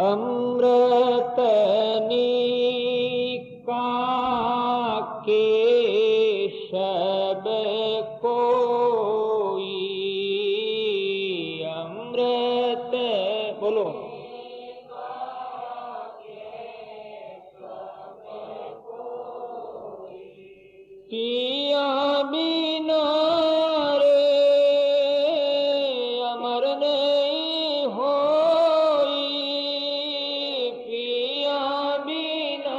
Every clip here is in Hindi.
अमृत का केशव कोई अमृत बोलो पिया बिना रे अमर नहीं होई पिया बिना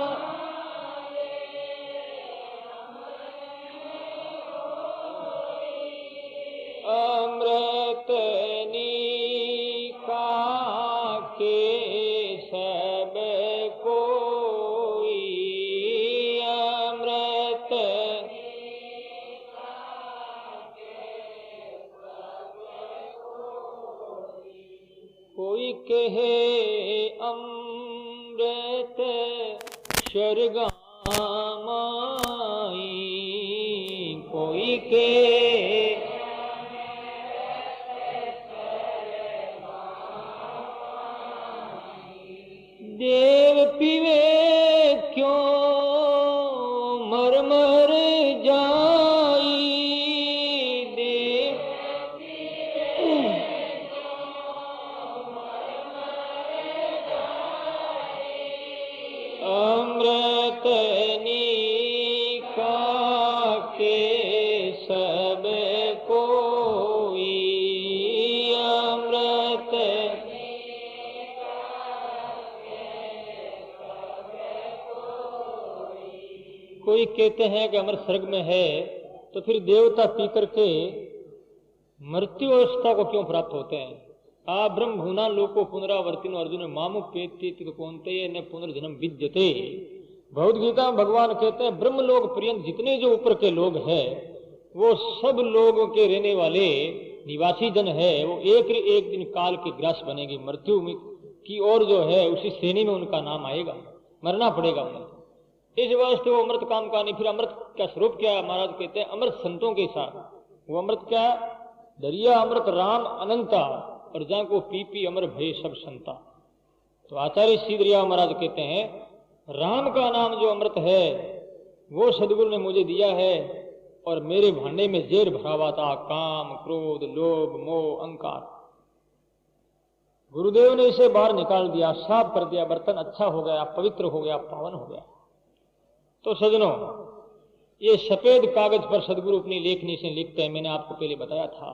अमृत का केशव कोई अमृत कोई कहे अमृत शरगामाई कोई के देव पीवे क्यों मर मर जाई देव अमृत का केशव कोई अमृत कोई कहते हैं कि अमर स्वर्ग में है तो फिर देवता पी करके मृत्यु अवस्था को क्यों प्राप्त होते हैं। आ ब्रह्म भूना लोको पुनरावर्तिनो अर्जुन मामु पेति कौनते न पुनर्जन्म विद्यते। भगवद गीता में भगवान कहते हैं ब्रह्म लोग पर्यंत जितने जो ऊपर के लोग हैं वो सब लोगों के रहने वाले निवासी जन है वो एक दिन काल की ग्रास बनेगी मृत्यु की ओर जो है उसी श्रेणी में उनका नाम आएगा मरना पड़ेगा उन्हें। इस वास्ते वो अमृत काम का नहीं। फिर अमृत का स्वरूप क्या है महाराज कहते हैं अमृत संतों के साथ वो अमृत क्या है दरिया अमृत राम अनंता और जहाँ को पी पी अमर भय सब संता। तो आचार्य सीधरिया महाराज कहते हैं राम का नाम जो अमृत है वो सदगुरु ने मुझे दिया है और मेरे भांडे में जेर भरा हुआ था काम क्रोध लोभ मोह अहंकार। गुरुदेव ने इसे बाहर निकाल दिया साफ कर दिया बर्तन अच्छा हो गया पवित्र हो गया पावन हो गया। तो सजनों ये सफेद कागज पर सदगुरु अपनी लेखनी से लिखते हैं मैंने आपको पहले बताया था।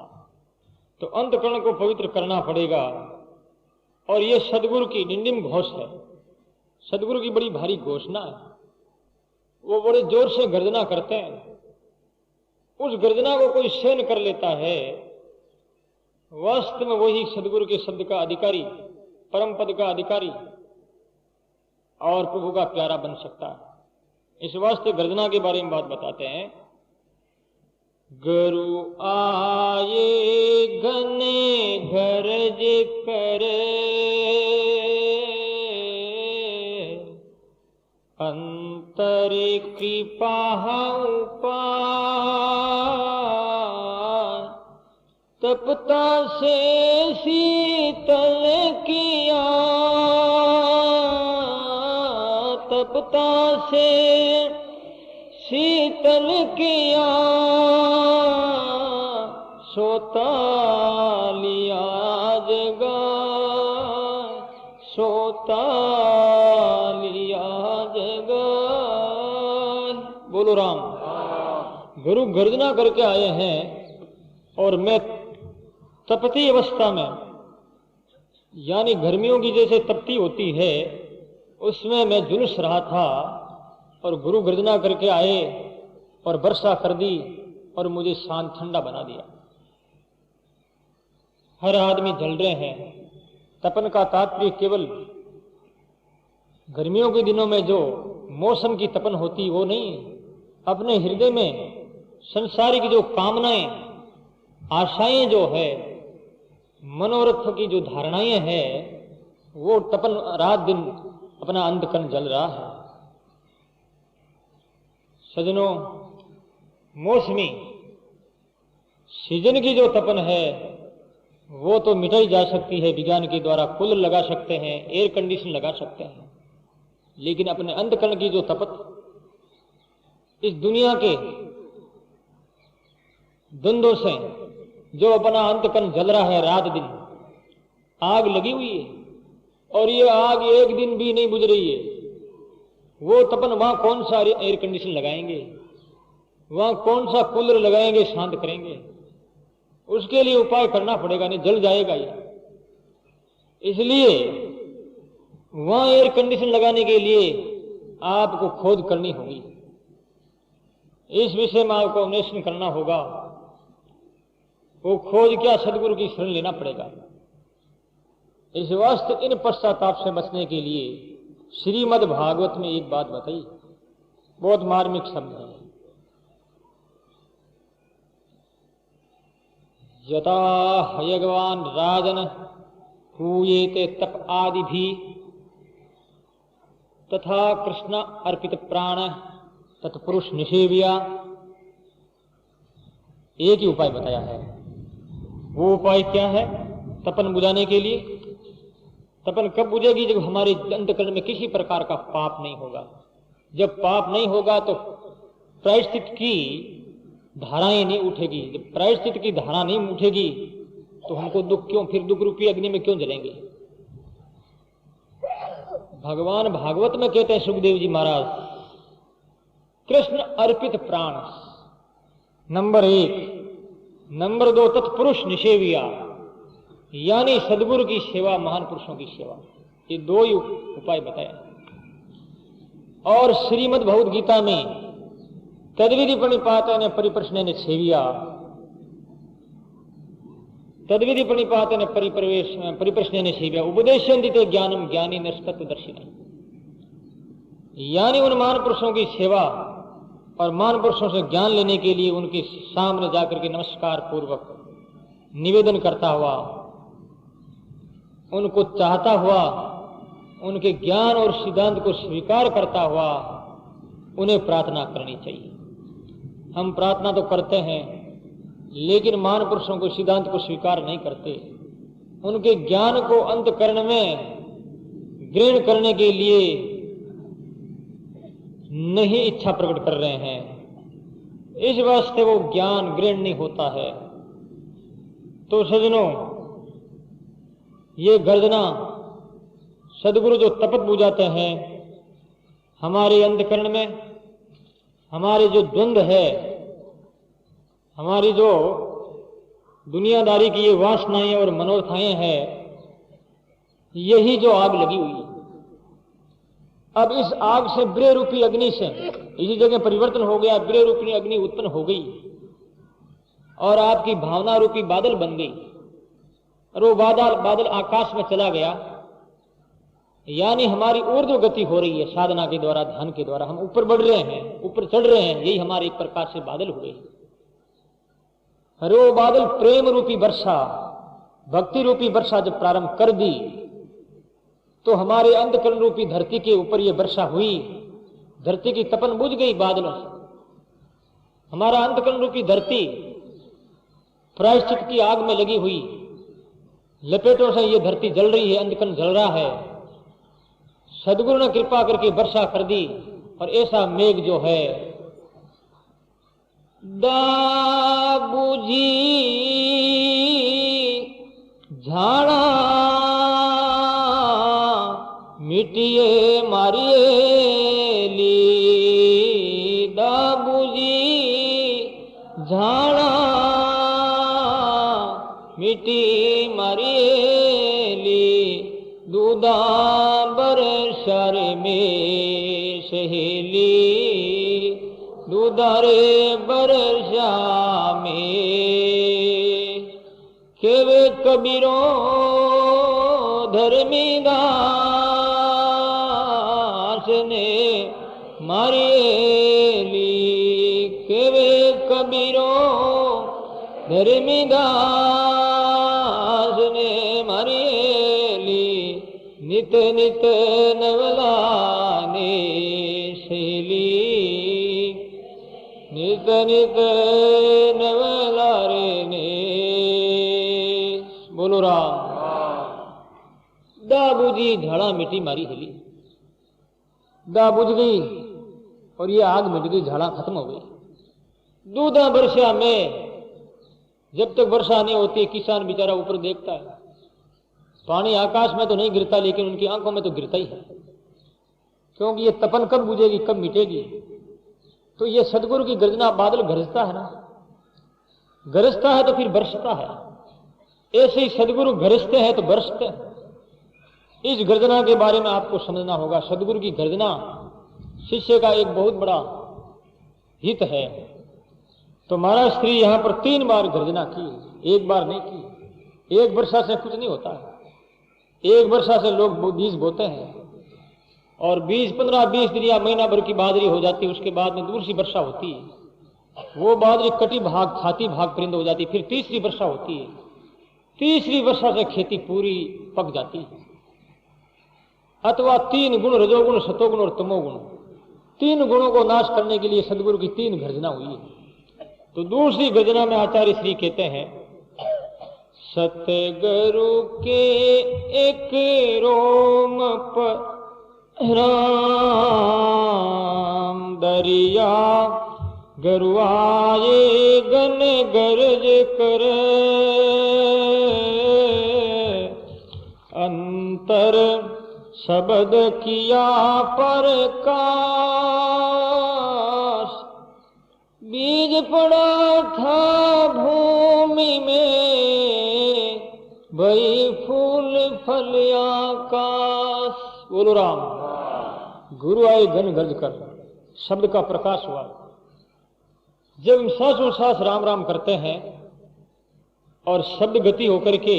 तो अंतकरण को पवित्र करना पड़ेगा और ये सदगुरु की निंदिम घोष है। सदगुरु की बड़ी भारी घोषणा है वो बड़े जोर से गर्जना करते हैं। उस गर्जना को कोई सहन कर लेता है वास्तव में वही सदगुरु के शब्द का अधिकारी परम पद का अधिकारी और प्रभु का प्यारा बन सकता है। इस वास्ते गर्जना के बारे में बात बताते हैं। गुरु आए घने गरज करे अंतर कृपा तपता से शीतल किया तपता से शीतल किया सोता लिया जगा सोता लिया जगा। बोलो राम। गुरु गर्जना करके आए हैं और मैं तपती अवस्था में यानी गर्मियों की जैसे तपती होती है उसमें मैं झुलस रहा था और गुरु गर्जना करके आए और वर्षा कर दी और मुझे शांत ठंडा बना दिया। हर आदमी जल रहे हैं। तपन का तात्पर्य केवल गर्मियों के दिनों में जो मौसम की तपन होती वो नहीं। अपने हृदय में संसारिक जो कामनाएं आशाएं जो है मनोरथ की जो धारणाएं हैं वो तपन रात दिन अपना अंतकरण जल रहा है। सजनों मौसमी सीजन की जो तपन है वो तो मिटाई जा सकती है विज्ञान के द्वारा, कूलर लगा सकते हैं, एयर कंडीशन लगा सकते हैं, लेकिन अपने अंतकरण की जो तपत इस दुनिया के द्वंद्वों से जो अपना अंतकरण जल रहा है, रात दिन आग लगी हुई है और ये आग एक दिन भी नहीं बुझ रही है, वो तपन वहां कौन सा एयर कंडीशन लगाएंगे, वहां कौन सा कूलर लगाएंगे, शांत करेंगे? उसके लिए उपाय करना पड़ेगा, नहीं जल जाएगा ये। इसलिए वहां एयर कंडीशन लगाने के लिए आपको खोज करनी होगी, इस विषय में आपको अन्वेषण करना होगा। वो खोज क्या, सदगुरु की शरण लेना पड़ेगा। इस वास्ते इन पश्चाताप से बचने के लिए श्रीमद् भागवत में एक बात बताई, बहुत मार्मिक शब्द है। यथा हयग्वान राजन पूयेते तप आदि भी तथा कृष्ण अर्पित प्राण तत्पुरुष निषेव्या। एक ही उपाय बताया है। वो उपाय क्या है? तपन बुझाने के लिए। तपन कब बुझेगी? जब हमारे अंतकरण में किसी प्रकार का पाप नहीं होगा। जब पाप नहीं होगा तो प्रायश्चित की धाराएं नहीं उठेगी। जब प्रायश्चित की धारा नहीं उठेगी तो हमको दुख क्यों, फिर दुख रूपी अग्नि में क्यों जलेंगे? भगवान भागवत में कहते हैं सुखदेव जी महाराज, कृष्ण अर्पित प्राण नंबर 1, नंबर 2 तत्पुरुष निषेविया, यानी सदगुरु की सेवा, महान पुरुषों की सेवा। ये 2 ही उपाय बताए। और श्रीमद् भगवद गीता में तद्विधि प्रणिपातेन परिप्रश्नेन सेविया, तद्विधि प्रणिपातेन परिप्रश्नेन सेविया उपदेशन्ति ते ज्ञानम ज्ञानी निष्तत्वदर्शिनः। यानी उन महान पुरुषों की सेवा और महान पुरुषों से ज्ञान लेने के लिए उनके सामने जाकर के नमस्कार पूर्वक निवेदन करता हुआ, उनको चाहता हुआ, उनके ज्ञान और सिद्धांत को स्वीकार करता हुआ उन्हें प्रार्थना करनी चाहिए। हम प्रार्थना तो करते हैं लेकिन महान पुरुषों को, सिद्धांत को स्वीकार नहीं करते। उनके ज्ञान को अंतकरण में ग्रहण करने के लिए नहीं इच्छा प्रकट कर रहे हैं। इस वास्ते वो ज्ञान ग्रहण नहीं होता है। तो सज्जनों, ये गर्जना सदगुरु जो तपत बुझाते हैं हमारे अंतकरण में, हमारे जो द्वंद्व है, हमारी जो दुनियादारी की ये वासनाएं और मनोरथाएं हैं, यही जो आग लगी हुई है। अब इस आग से ब्रह रूपी अग्नि से इसी जगह परिवर्तन हो गया, ब्रह रूपी अग्नि उत्पन्न हो गई और आपकी भावना रूपी बादल बन गई और वो बादल आकाश में चला गया। यानी हमारी ऊर्ध्व गति हो रही है साधना के द्वारा, ध्यान के द्वारा हम ऊपर बढ़ रहे हैं, ऊपर चढ़ रहे हैं। यही हमारे एक प्रकार से बादल हुए। अरे वो बादल प्रेम रूपी वर्षा, भक्ति रूपी वर्षा जब प्रारंभ कर दी तो हमारे अंतकरण रूपी धरती के ऊपर ये वर्षा हुई। धरती की तपन बुझ गई बादलों से। हमारा अंतकरण रूपी धरती प्रायश्चित की आग में लगी हुई, लपेटों से ये धरती जल रही है, अंतकरण जल रहा है। सदगुरु ने कृपा करके वर्षा कर दी और ऐसा मेघ जो है दाबूजी झाड़ा मिटिए मारिए ली, दाबूजी झाड़ा मिट्टी मारिए ली, दूधा बरसार में सहेली, दूधारे बरसा में केवे कबीरों धर्मी दास ने मारिएली, केवे कबीरों धर्मी दास ने मारिएली, नित नित नवलाने शैली, नित नित नवलारे ने। दा बूझी झाड़ा मिट्टी मारी हिली। दा बुझ गई और ये आग मिट गई, झाड़ा खत्म हो गई। दूधा वर्षा में, जब तक वर्षा नहीं होती किसान बेचारा ऊपर देखता है, पानी आकाश में तो नहीं गिरता लेकिन उनकी आंखों में तो गिरता ही है, क्योंकि ये तपन कब बुझेगी, कब मिटेगी। तो ये सदगुरु की गर्जना, बादल गरजता है ना, गरजता है तो फिर बरसता है, ऐसे ही सदगुरु गरजते हैं तो बरसते हैं। इस गर्जना के बारे में आपको समझना होगा। सदगुरु की गर्जना शिष्य का एक बहुत बड़ा हित है। तो महाराज श्री यहां पर 3 बार गर्जना की, एक बार नहीं की। एक वर्षा से कुछ नहीं होता है। एक वर्षा से लोग बीज बोते हैं और 15-20 दिन या महीना भर की बादरी हो जाती है, उसके बाद में दूसरी वर्षा होती है। वो बादरी कटी भाग खाती भाग परिंद हो जाती है, फिर तीसरी वर्षा होती है। तीसरी वर्षा से खेती पूरी पक जाती है। अथवा 3 गुण, रजोगुण, सतोगुण और तमोगुण, 3 गुणों को नाश करने के लिए सदगुरु की 3 गर्जना हुई है। तो दूसरी गर्जना में आचार्य श्री कहते हैं, सतगुरु के एक रोम पर राम दरिया, गरुआए गन गरज कर, अंतर शब्द किया प्रकाश, बीज पड़ा था भूमि में, भई फूल फल आकाश। बोलो राम। गुरु आए घन गर्ज कर, शब्द का प्रकाश हुआ। जब हम सांसों-सांस राम राम करते हैं और शब्द गति होकर के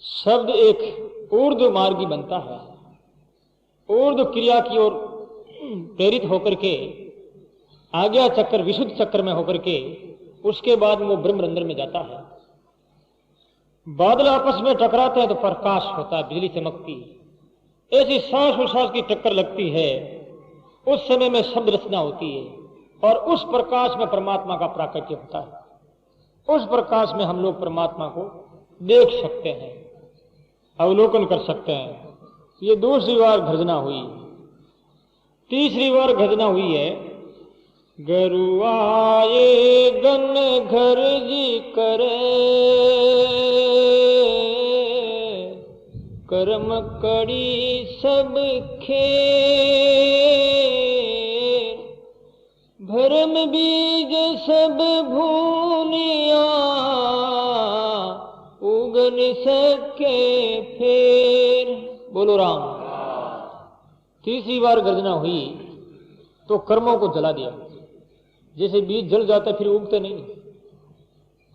शब्द एक ऊर्ध्व मार्गी बनता है, ऊर्ध्व क्रिया की ओर प्रेरित होकर के आज्ञा चक्र, विशुद्ध चक्र में होकर के उसके बाद वो ब्रह्मरंध्र में जाता है। बादल आपस में टकराते हैं तो प्रकाश होता है, बिजली चमकती। ऐसी सांस और सांस की टक्कर लगती है, उस समय में शब्द रचना होती है और उस प्रकाश में परमात्मा का प्राकट्य होता है। उस प्रकाश में हम लोग परमात्मा को देख सकते हैं, अवलोकन कर सकते हैं। ये दूसरी बार गर्जना हुई। तीसरी बार गर्जना हुई है, गरुआए गन घर जी करे, कर्म कड़ी सब खेर, भरम बीज सब भूलिया, उगन सके फेर। बोलो राम। तीसरी बार गर्जना हुई तो कर्मों को जला दिया। जैसे बीज जल जाता फिर उगते नहीं।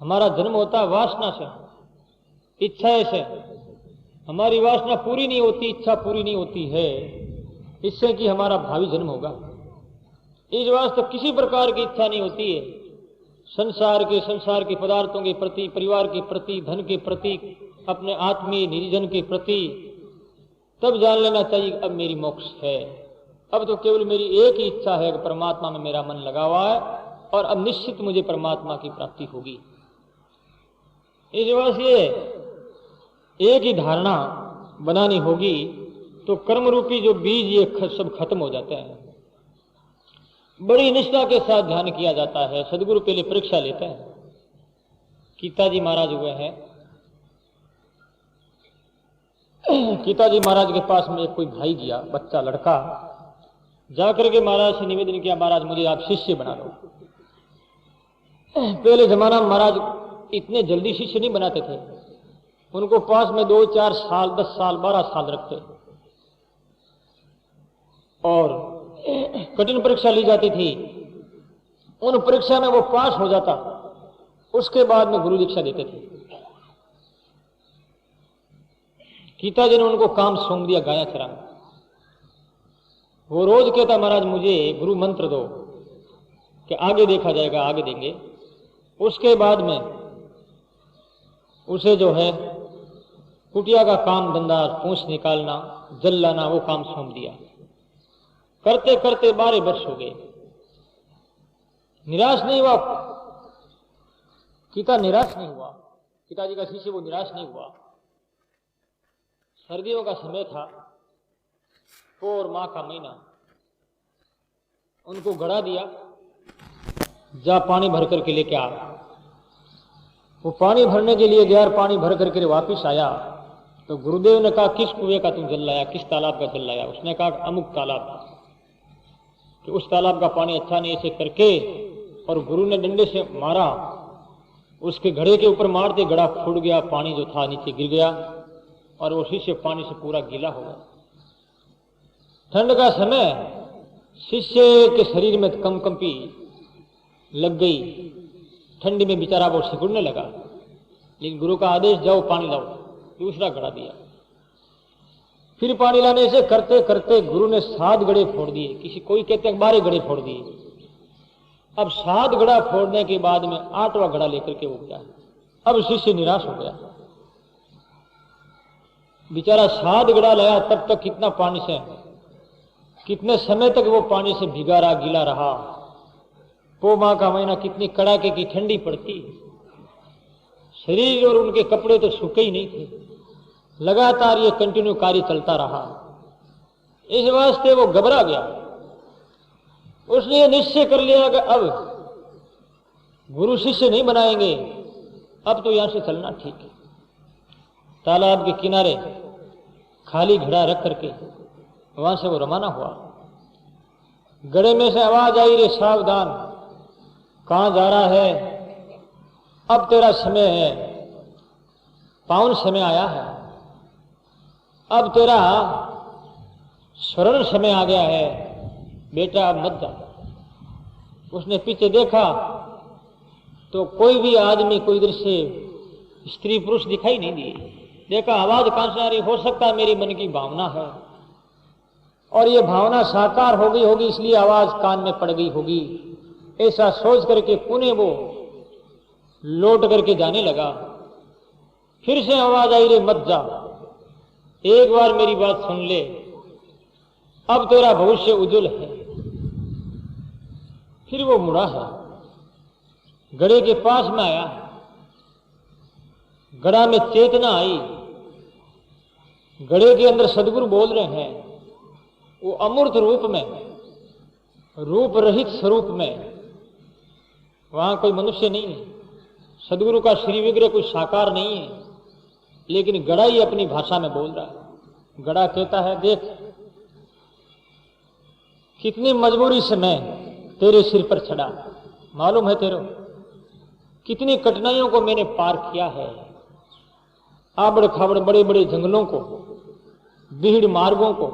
हमारा जन्म होता है वासना से, इच्छा से। हमारी वासना पूरी नहीं होती, इच्छा पूरी नहीं होती है, इससे कि हमारा भावी जन्म होगा। इस वास्ते किसी प्रकार की इच्छा नहीं होती है। संसार के पदार्थों के प्रति, परिवार के प्रति, धन के प्रति, अपने आत्मीय निजन के प्रति। तब जान लेना चाहिए अब मेरी मोक्ष है। अब तो केवल मेरी एक ही इच्छा है कि परमात्मा में मेरा मन लगा हुआ है और अब निश्चित मुझे परमात्मा की प्राप्ति होगी। इस वास्ते एक ही धारणा बनानी होगी तो कर्म रूपी जो बीज ये सब खत्म हो जाते हैं। बड़ी निष्ठा के साथ ध्यान किया जाता है। सदगुरु पहले परीक्षा लेते हैं। गीताजी महाराज हुए हैं, गीताजी महाराज के पास में एक कोई भाई गया, बच्चा लड़का, जाकर के महाराज से निवेदन किया, महाराज मुझे आप शिष्य बना लो। पहले जमाना में महाराज इतने जल्दी शिष्य नहीं बनाते थे। उनको पास में 2-4 साल, 10 साल, 12 साल रखते और कठिन परीक्षा ली जाती थी। उन परीक्षा में वो पास हो जाता, उसके बाद में गुरु दीक्षा देते थे। गीताजी ने उनको काम सौंप दिया गाया चराना। वो रोज कहता, महाराज मुझे गुरु मंत्र दो कि आगे देखा जाएगा, आगे देंगे। उसके बाद में उसे जो है कुटिया का काम धंधा, पूंछ निकालना, जल लाना, वो काम सौंप दिया। करते करते 12 वर्ष हो गए। निराश नहीं हुआ गीता, निराश नहीं हुआ। पिताजी का शिष्य वो निराश नहीं हुआ। सर्दियों का समय था, पौष माह का महीना। उनको घड़ा दिया, जा पानी भर करके लेके आ। वो पानी भरने के लिए गया, पानी भर करके वापिस आया तो गुरुदेव ने कहा, किस कुएं का तुम जल लाया, किस तालाब का जल लाया? उसने कहा अमुक तालाब। कि उस तालाब का पानी अच्छा नहीं, ऐसे करके और गुरु ने डंडे से मारा, उसके घड़े के ऊपर मारते घड़ा फूट गया, पानी जो था नीचे गिर गया और वो शिष्य पानी से पूरा गीला हो गया। ठंड का समय, शिष्य के शरीर में कंपी लग गई, ठंडी में बेचारा वो सिकुड़ने लगा। लेकिन गुरु का आदेश, जाओ पानी लाओ। दूसरा घड़ा दिया, फिर पानी लाने से करते करते गुरु ने 7 घड़े फोड़ दिए, किसी कोई कहते हैं 12 घड़े फोड़ दिए। अब 7 घड़ा फोड़ने के बाद में 8वां घड़ा लेकर के वो गया। अब शिष्य निराश हो गया, बेचारा 7 घड़ा लाया, तब तक कितना पानी से, कितने समय तक वो पानी से भिगा रहा, गीला रहा। पौष माह का महीना, कितनी कड़ाके की ठंडी पड़ती, शरीर और उनके कपड़े तो सूखे ही नहीं थे। लगातार ये कंटिन्यू कार्य चलता रहा। इस वास्ते वो घबरा गया। उसने निश्चय कर लिया कि अब गुरु शिष्य नहीं बनाएंगे, अब तो यहां से चलना ठीक है। तालाब के किनारे खाली घड़ा रख करके वहां से वो रवाना हुआ। घड़े में से आवाज आई, रे सावधान, कहां जा रहा है? अब तेरा समय है, पावन समय आया है, अब तेरा स्वर्ण समय आ गया है, बेटा अब मत जा। उसने पीछे देखा तो कोई भी आदमी, कोई दृश्य, स्त्री पुरुष दिखाई नहीं दिए। देखा आवाज कहां से आ रही, हो सकता है मेरी मन की भावना है और ये भावना साकार हो गई होगी, इसलिए आवाज कान में पड़ गई होगी। ऐसा सोच करके पुनः वो लौट करके जाने लगा। फिर से आवाज आई, रे मत जा, एक बार मेरी बात सुन ले, अब तेरा भविष्य उज्जवल है। फिर वो मुड़ा है, घड़े के पास में आया, घड़ा में चेतना आई, घड़े के अंदर सदगुरु बोल रहे हैं। वो अमूर्त रूप में, रूप रहित स्वरूप में, वहां कोई मनुष्य नहीं है, सदगुरु का श्री विग्रह कोई साकार नहीं है, लेकिन घड़ा ही अपनी भाषा में बोल रहा है। घड़ा कहता है, देख कितनी मजबूरी से मैं तेरे सिर पर चढ़ा, मालूम है तेरे, कितनी कठिनाइयों को मैंने पार किया है। आबड़ खाबड़ बड़े बड़े जंगलों को, भीड़ मार्गों को,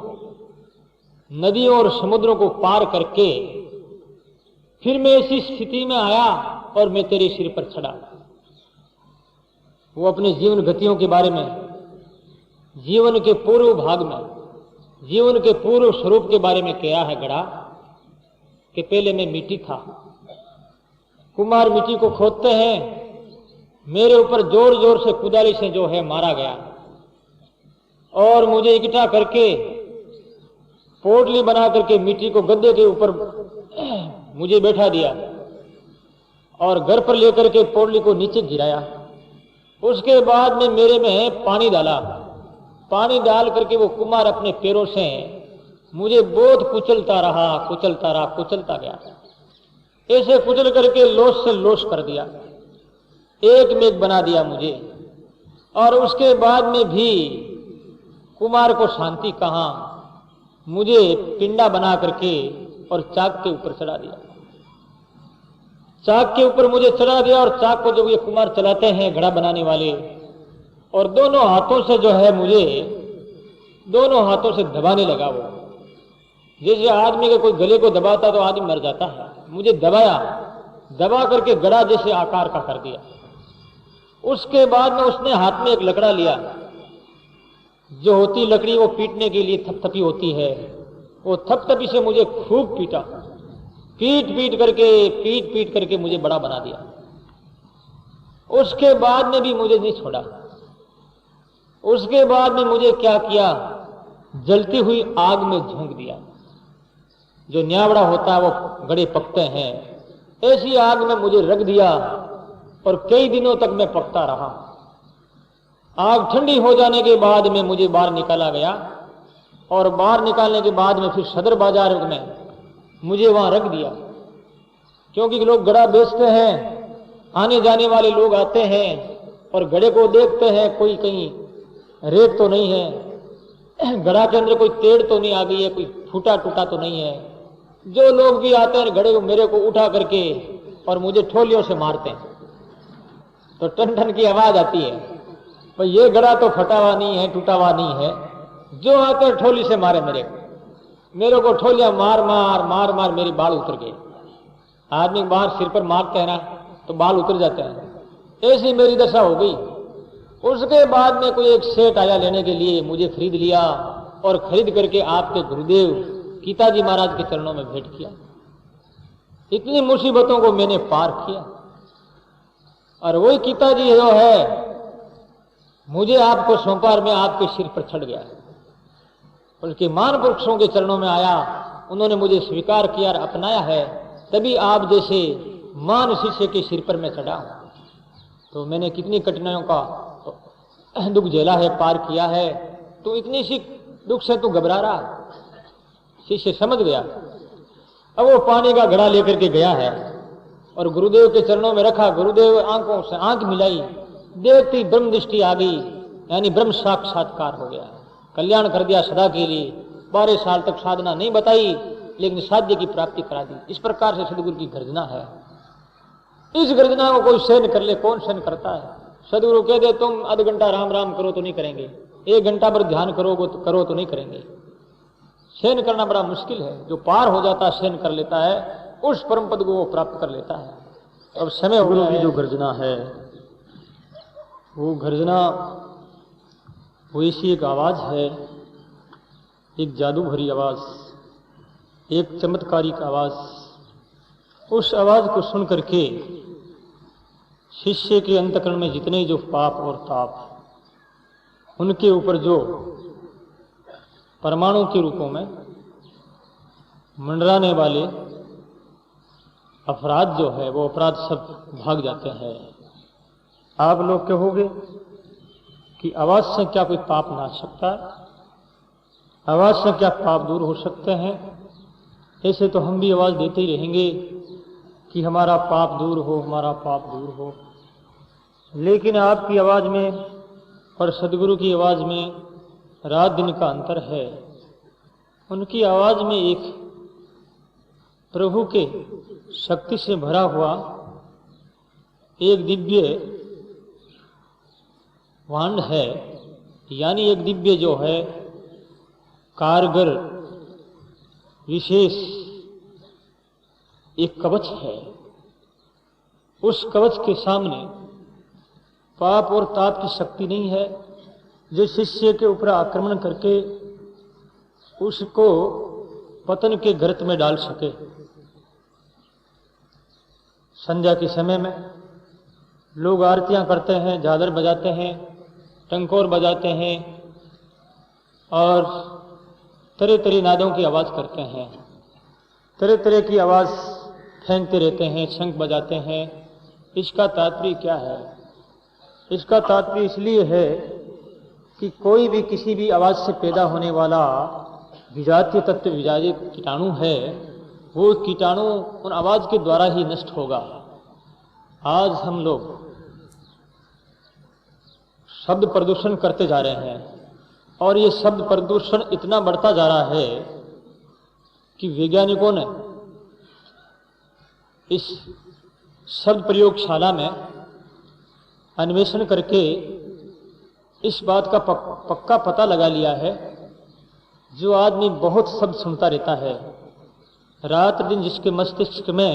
नदियों और समुद्रों को पार करके फिर मैं ऐसी स्थिति में आया और मैं तेरे सिर पर चढ़ा। वो अपने जीवन गतियों के बारे में, जीवन के पूर्व भाग में, जीवन के पूर्व स्वरूप के बारे में कहा है घड़ा कि पहले मैं मिट्टी था, कुम्हार मिट्टी को खोदते हैं, मेरे ऊपर जोर जोर से कुदाली से जो है मारा गया और मुझे इकट्ठा करके पोटली बना करके मिट्टी को गद्दे के ऊपर मुझे बैठा दिया और घर पर लेकर के पोटली को नीचे गिराया। उसके बाद में मेरे में पानी डाला, पानी डाल करके वो कुम्हार अपने पैरों से मुझे बहुत कुचलता रहा, कुचलता रहा, कुचलता गया। ऐसे कुचल करके लोस से लोस कर दिया, एक में एक बना दिया मुझे। और उसके बाद में भी कुमार को शांति कहाँ, मुझे पिंडा बना करके और चाक के ऊपर चढ़ा दिया। चाक के ऊपर मुझे चढ़ा दिया और चाक को जब ये कुमार चलाते हैं घड़ा बनाने वाले, और दोनों हाथों से जो है मुझे दोनों हाथों से दबाने लगा। वो जैसे आदमी के कोई गले को दबाता तो आदमी मर जाता है, मुझे दबाया, दबा करके घड़ा जैसे आकार का कर दिया। उसके बाद में उसने हाथ में एक लकड़ा लिया, जो होती लकड़ी वो पीटने के लिए थपथपी होती है, वो थपथपी से मुझे खूब पीटा, पीट पीट करके मुझे बड़ा बना दिया। उसके बाद में भी मुझे नहीं छोड़ा। उसके बाद में मुझे क्या किया, जलती हुई आग में झोंक दिया। जो न्यावड़ा होता है वो गड़े पकते हैं, ऐसी आग में मुझे रख दिया और कई दिनों तक मैं पकता रहा। आग ठंडी हो जाने के बाद में मुझे बाहर निकाला गया और बाहर निकालने के बाद में फिर सदर बाजार में मुझे वहां रख दिया, क्योंकि लोग घड़ा बेचते हैं, आने जाने वाले लोग आते हैं और घड़े को देखते हैं कोई कहीं रेत तो नहीं है, घड़ा के अंदर कोई तेड़ तो नहीं आ गई है, कोई फूटा टूटा तो नहीं है। जो लोग भी आते हैं घड़े को मेरे को उठा करके और मुझे ठोलियों से मारते हैं, तो टन टन की आवाज आती है, भाई ये घड़ा तो फटा हुआ नहीं है, टूटा हुआ नहीं है। जो आते हैं ठोली से मारे मेरे को ठोलियां मार मार मार मार मेरी बाल उतर गए। आदमी बाहर सिर पर मारते हैं ना तो बाल उतर जाते हैं, ऐसी मेरी दशा हो गई। उसके बाद में कोई एक सेठ आया लेने के लिए, मुझे खरीद लिया और खरीद करके आपके गुरुदेव गीताजी महाराज के चरणों में भेंट किया। इतनी मुसीबतों को मैंने पार किया और वही गीताजी जो है मुझे आपको सौंपा और मैं आपके सिर पर चढ़ गया। उसके महान पुरुषों के चरणों में आया, उन्होंने मुझे स्वीकार किया और अपनाया है, तभी आप जैसे महान शिष्य के सिर पर मैं चढ़ा हूं। तो मैंने कितनी कठिनाइयों का दुख झेला है, पार किया है। तो इतनी सी दुख से तू घबरा रहा। शिष्य समझ गया। अब वो पानी का घड़ा लेकर के गया है और गुरुदेव के चरणों में रखा। गुरुदेव आंखों से आंख मिलाई, देखती ब्रह्म दृष्टि आ गई, यानी ब्रह्म साक्षात्कार हो गया, कल्याण कर दिया सदा के लिए। 12 साल तक साधना नहीं बताई लेकिन साध्य की प्राप्ति करा दी। इस प्रकार से सदगुरु की गर्जना है। इस गर्जना को कोई सहन कर ले, कौन सहन करता है? सदगुरु कह दे तुम आध घंटा राम राम करो तो नहीं करेंगे, 1 घंटा पर ध्यान करो तो नहीं करेंगे। सहन करना बड़ा मुश्किल है। जो पार हो जाता है, सहन कर लेता है, उस परम पद को वो प्राप्त कर लेता है। अब समय गुरु की जो गर्जना है, वो गर्जना वो ऐसी एक आवाज है, एक जादू भरी आवाज, एक चमत्कारिक आवाज। उस आवाज को सुन करके शिष्य के अंतःकरण में जितने जो पाप और ताप, उनके ऊपर जो परमाणु के रूपों में मंडराने वाले अपराध जो है, वो अपराध सब भाग जाते हैं। आप लोग कहोगे कि आवाज से क्या कोई पाप नाश सकता है? आवाज से क्या पाप दूर हो सकते हैं? ऐसे तो हम भी आवाज देते ही रहेंगे कि हमारा पाप दूर हो, हमारा पाप दूर हो। लेकिन आपकी आवाज में और सदगुरु की आवाज में रात दिन का अंतर है। उनकी आवाज में एक प्रभु के शक्ति से भरा हुआ एक दिव्य वांड है, यानी एक दिव्य जो है कारगर विशेष एक कवच है। उस कवच के सामने पाप और ताप की शक्ति नहीं है जो शिष्य के ऊपर आक्रमण करके उसको पतन के गर्त में डाल सके। संध्या के समय में लोग आरतियां करते हैं, झालर बजाते हैं, टंकोर बजाते हैं और तरह तरह नादों की आवाज करते हैं, तरह तरह की आवाज फेंकते रहते हैं, शंख बजाते हैं। इसका तात्पर्य क्या है? इसका तात्पर्य इसलिए है कि कोई भी किसी भी आवाज से पैदा होने वाला विजातीय तत्व, विजातीय कीटाणु है, वो कीटाणु उन आवाज के द्वारा ही नष्ट होगा। आज हम लोग शब्द प्रदूषण करते जा रहे हैं और ये शब्द प्रदूषण इतना बढ़ता जा रहा है कि वैज्ञानिकों ने इस शब्द प्रयोगशाला में अन्वेषण करके इस बात का पक्का पता लगा लिया है। जो आदमी बहुत शब्द सुनता रहता है, रात दिन जिसके मस्तिष्क में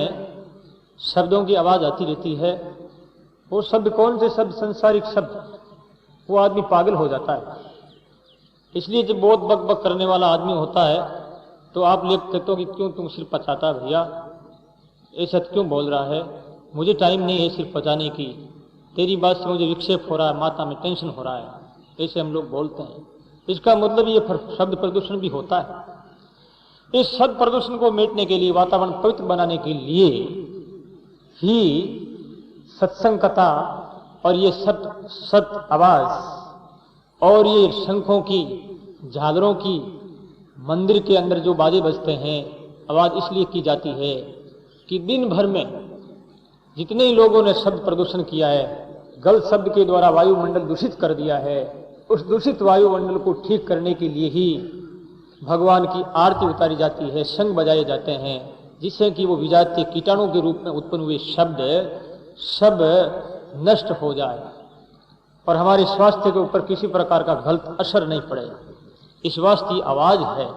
शब्दों की आवाज आती रहती है, वो शब्द कौन से शब्द? संसारिक शब्द। वो आदमी पागल हो जाता है। इसलिए जब बहुत बक बक करने वाला आदमी होता है तो आप लोग कहते हो कि क्यों तुम सिर पचाता है भैया, ऐसा क्यों बोल रहा है? मुझे टाइम नहीं है सिर पचाने की, तेरी बात से मुझे विक्षेप हो रहा है, माथा में टेंशन हो रहा है, ऐसे हम लोग बोलते हैं। इसका मतलब ये शब्द प्रदूषण भी होता है। इस शब्द प्रदूषण को मिटाने के लिए, वातावरण पवित्र बनाने के लिए ही सत्संग कथा और ये सत आवाज और ये शंखों की, झालरों की, मंदिर के अंदर जो बाजे बजते हैं, आवाज इसलिए की जाती है कि दिन भर में जितने ही लोगों ने शब्द प्रदूषण किया है, गलत शब्द के द्वारा वायुमंडल दूषित कर दिया है, उस दूषित वायुमंडल को ठीक करने के लिए ही भगवान की आरती उतारी जाती है, शंख बजाए जाते हैं, जिससे कि वो विजातीय कीटाणु के रूप में उत्पन्न हुए शब्द सब नष्ट हो जाए और हमारे स्वास्थ्य के ऊपर किसी प्रकार का गलत असर नहीं पड़े। इस वास्ते आवाज है।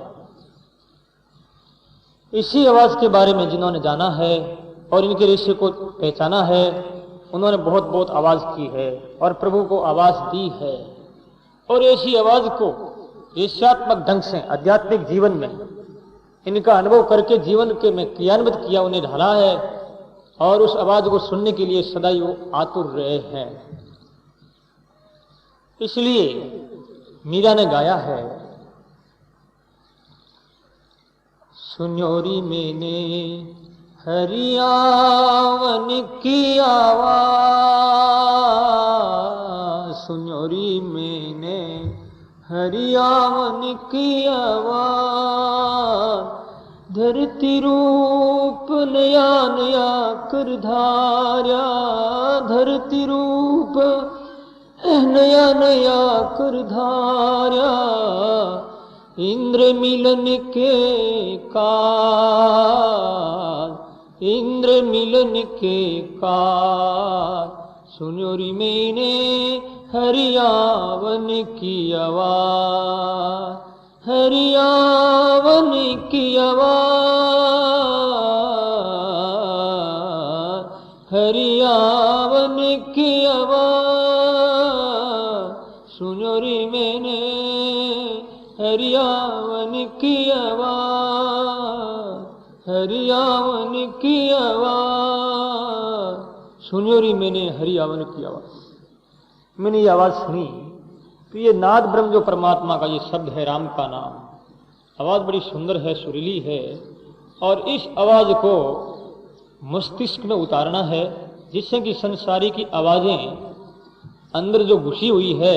इसी आवाज के बारे में जिन्होंने जाना है और इनके रहस्य को पहचाना है, उन्होंने बहुत बहुत आवाज की है और प्रभु को आवाज दी है। और ऐसी आवाज को ईर्ष्यात्मक ढंग से आध्यात्मिक जीवन में इनका अनुभव करके जीवन के में क्रियान्वित किया, उन्हें ढाला है और उस आवाज को सुनने के लिए सदैव वो आतुर रहे हैं। इसलिए मीरा ने गाया है, सुन्योरी मैंने हरियावन की आवाज, सुन्योरी मैंने हरियावन की आवाज, धरती रूप नया नया कर धार्या, धरती रूप नया नया कर धार्या, इंद्र मिलन के काल, इंद्र मिलन के काल, सुन्योरी मैंने हरियावन की आवाज, हरियावन की आवाज, हरियावन की आवाज, सुन्योरी मैंने हरियावन की आवाज, हरियावन की आवाज, सुन्योरी मैंने हरियावन की आवाज। मैंने ये आवाज सुनी तो ये नाद ब्रह्म जो परमात्मा का ये शब्द है, राम का नाम, आवाज बड़ी सुंदर है, सुरीली है और इस आवाज को मस्तिष्क में उतारना है, जिससे कि संसारी की आवाजें अंदर जो घुसी हुई है,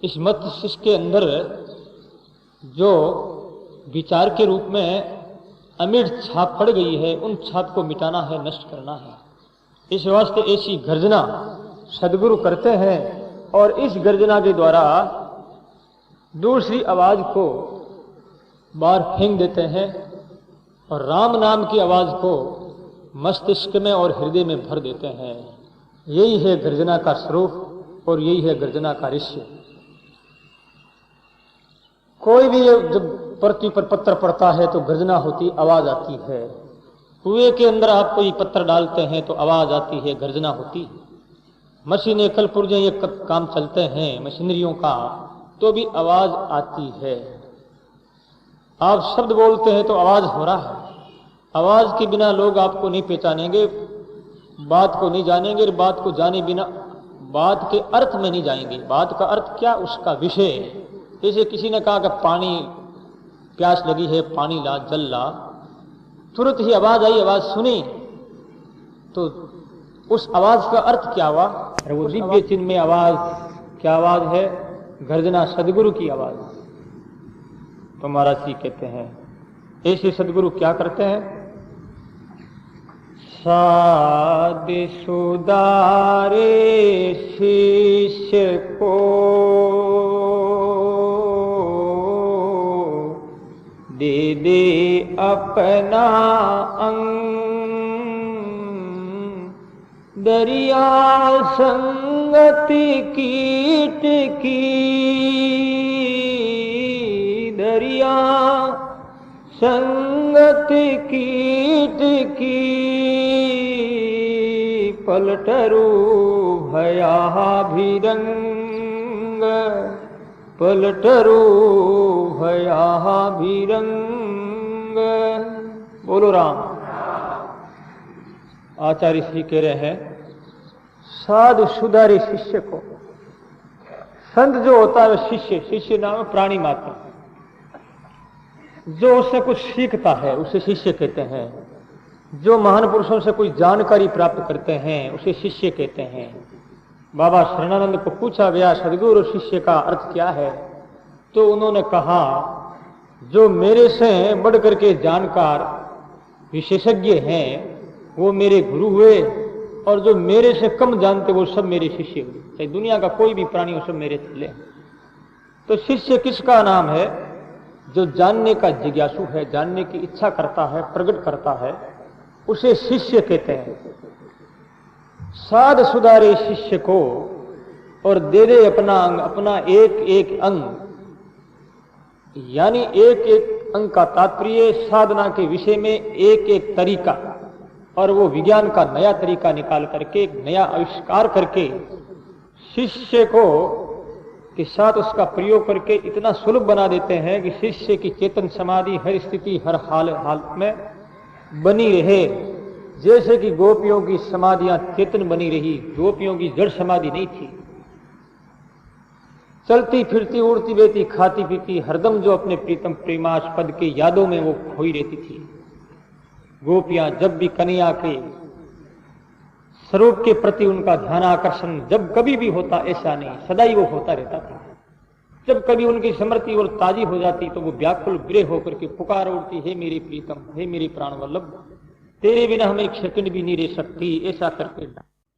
इस मस्तिष्क के अंदर जो विचार के रूप में अमिट छाप पड़ गई है, उन छाप को मिटाना है, नष्ट करना है। इस वास्ते ऐसी गर्जना सदगुरु करते हैं और इस गर्जना के द्वारा दूसरी आवाज को बाहर फेंक देते हैं और राम नाम की आवाज को मस्तिष्क में और हृदय में भर देते हैं। यही है गर्जना का स्वरूप और यही है गर्जना का रहस्य। कोई भी जब पृथ्वी पर पत्थर पड़ता है तो गर्जना होती, आवाज आती है। कुएं के अंदर आप कोई पत्थर डालते हैं तो आवाज आती है, गर्जना होती है। मशीनें, कल पुर्जे ये काम चलते हैं मशीनरियों का, तो भी आवाज आती है। आप शब्द बोलते हैं तो आवाज हो रहा है। आवाज के बिना लोग आपको नहीं पहचानेंगे, बात को नहीं जानेंगे, बात को जाने बिना बात के अर्थ में नहीं जाएंगे। बात का अर्थ क्या, उसका विषय। जैसे किसी ने कहा कि पानी, प्यास लगी है, पानी ला, जल ला, तुरंत ही आवाज आई, आवाज सुनी, तो उस आवाज का अर्थ क्या हुआ? वो दिव्य चिन्ह में आवाज, क्या आवाज है? गर्जना, सदगुरु की आवाज। तो महाराज जी कहते हैं, ऐसे सदगुरु क्या करते हैं? साध सुधारे शिष्य को, दे दे अपना अंग, दरिया संगति कीट की, दरिया संगत कीट की, पलटरू भया भिरंग, पलटरू भया भिरंग। बोलो राम। आचार्य श्री कह रहे हैं, साधु सुधारे शिष्य को। संत जो होता है वह शिष्य, शिष्य नाम प्राणी मात्र, जो उससे कुछ सीखता है उसे शिष्य कहते हैं। जो महान पुरुषों से कोई जानकारी प्राप्त करते हैं उसे शिष्य कहते हैं। बाबा शरणानंद को पूछा गया सदगुरु शिष्य का अर्थ क्या है, तो उन्होंने कहा जो मेरे से बढ़ करके जानकार विशेषज्ञ हैं वो मेरे गुरु हुए, और जो मेरे से कम जानते वो सब मेरे शिष्य हुए। चाहे दुनिया का कोई भी प्राणी वो सब मेरे चले। तो शिष्य किसका नाम है? जो जानने का जिज्ञासु है, जानने की इच्छा करता है, प्रकट करता है, उसे शिष्य कहते हैं। साध सुधारे शिष्य को और दे दे अपना अंग, अपना एक एक अंग, यानी एक एक अंग का तात्पर्य साधना के विषय में एक एक तरीका, और वो विज्ञान का नया तरीका निकाल करके, नया आविष्कार करके शिष्य को के साथ उसका प्रयोग करके इतना सुलभ बना देते हैं कि शिष्य की चेतन समाधि हर स्थिति हर हाल में बनी रहे। जैसे कि गोपियों की समाधियां चेतन बनी रही, गोपियों की जड़ समाधि नहीं थी, चलती फिरती उड़ती बेती खाती पीती हरदम जो अपने प्रीतम प्रेमास्पद के यादों में वो खोई रहती थी। गोपियां जब भी कन्हैया के स्वरूप के प्रति उनका ध्यान आकर्षण जब कभी भी होता, ऐसा नहीं, सदा ही वो होता रहता था। जब कभी उनकी स्मृति और ताजी हो जाती तो वो व्याकुल विरह होकर के पुकार उठती, हे मेरे प्रीतम, हे मेरे प्राण वल्लभ, तेरे बिना हम एक सेकंड भी नहीं रह सकती, ऐसा करके।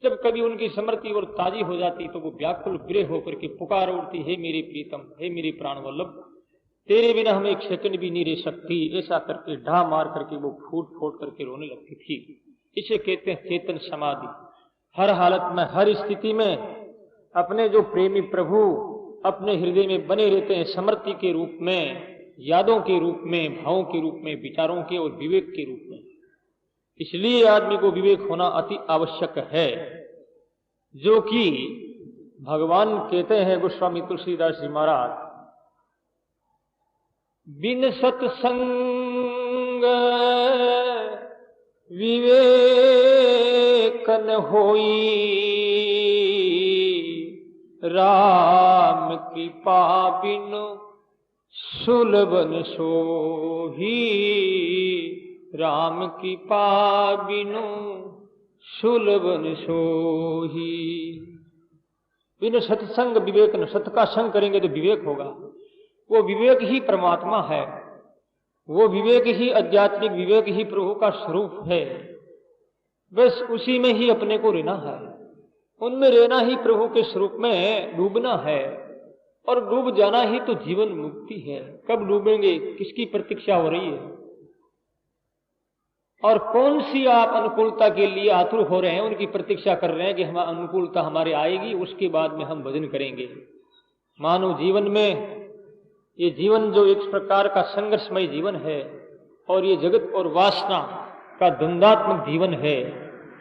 जब कभी उनकी स्मृति और ताजी हो जाती तो वो व्याकुल विरह होकर के पुकार उठती, हे मेरे प्रीतम, हे मेरे प्राण वल्लभ, तेरे बिना हम एक सेकंड भी नहीं रह सकती, ऐसा करके ढा मार करके वो फूट फूट करके रोने लगती थी। इसे कहते हैं चेतन समाधि। हर हालत में, हर स्थिति में अपने जो प्रेमी प्रभु अपने हृदय में बने रहते हैं, स्मृति के रूप में, यादों के रूप में, भावों के रूप में, विचारों के और विवेक के रूप में। इसलिए आदमी को विवेक होना अति आवश्यक है, जो कि भगवान कहते हैं गोस्वामी तुलसीदास जी महाराज, बिन सत्संग विवेक न होई, राम की पाबिन सुलभन सोही, राम की पाबिनो सुलभन सोही। बिन सत्संग विवेक न, सत का संग करेंगे तो विवेक होगा। वो विवेक ही परमात्मा है, वो विवेक ही आध्यात्मिक विवेक ही प्रभु का स्वरूप है। बस उसी में ही अपने को रहना है, उनमें रहना ही प्रभु के स्वरूप में डूबना है, और डूब जाना ही तो जीवन मुक्ति है। कब डूबेंगे, किसकी प्रतीक्षा हो रही है, और कौन सी आप अनुकूलता के लिए आतुर हो रहे हैं, उनकी प्रतीक्षा कर रहे हैं कि हम अनुकूलता हमारे आएगी, उसके बाद में हम भजन करेंगे। मानव जीवन में ये जीवन जो एक प्रकार का संघर्षमय जीवन है, और ये जगत और वासना का द्वंद्वात्मक जीवन है,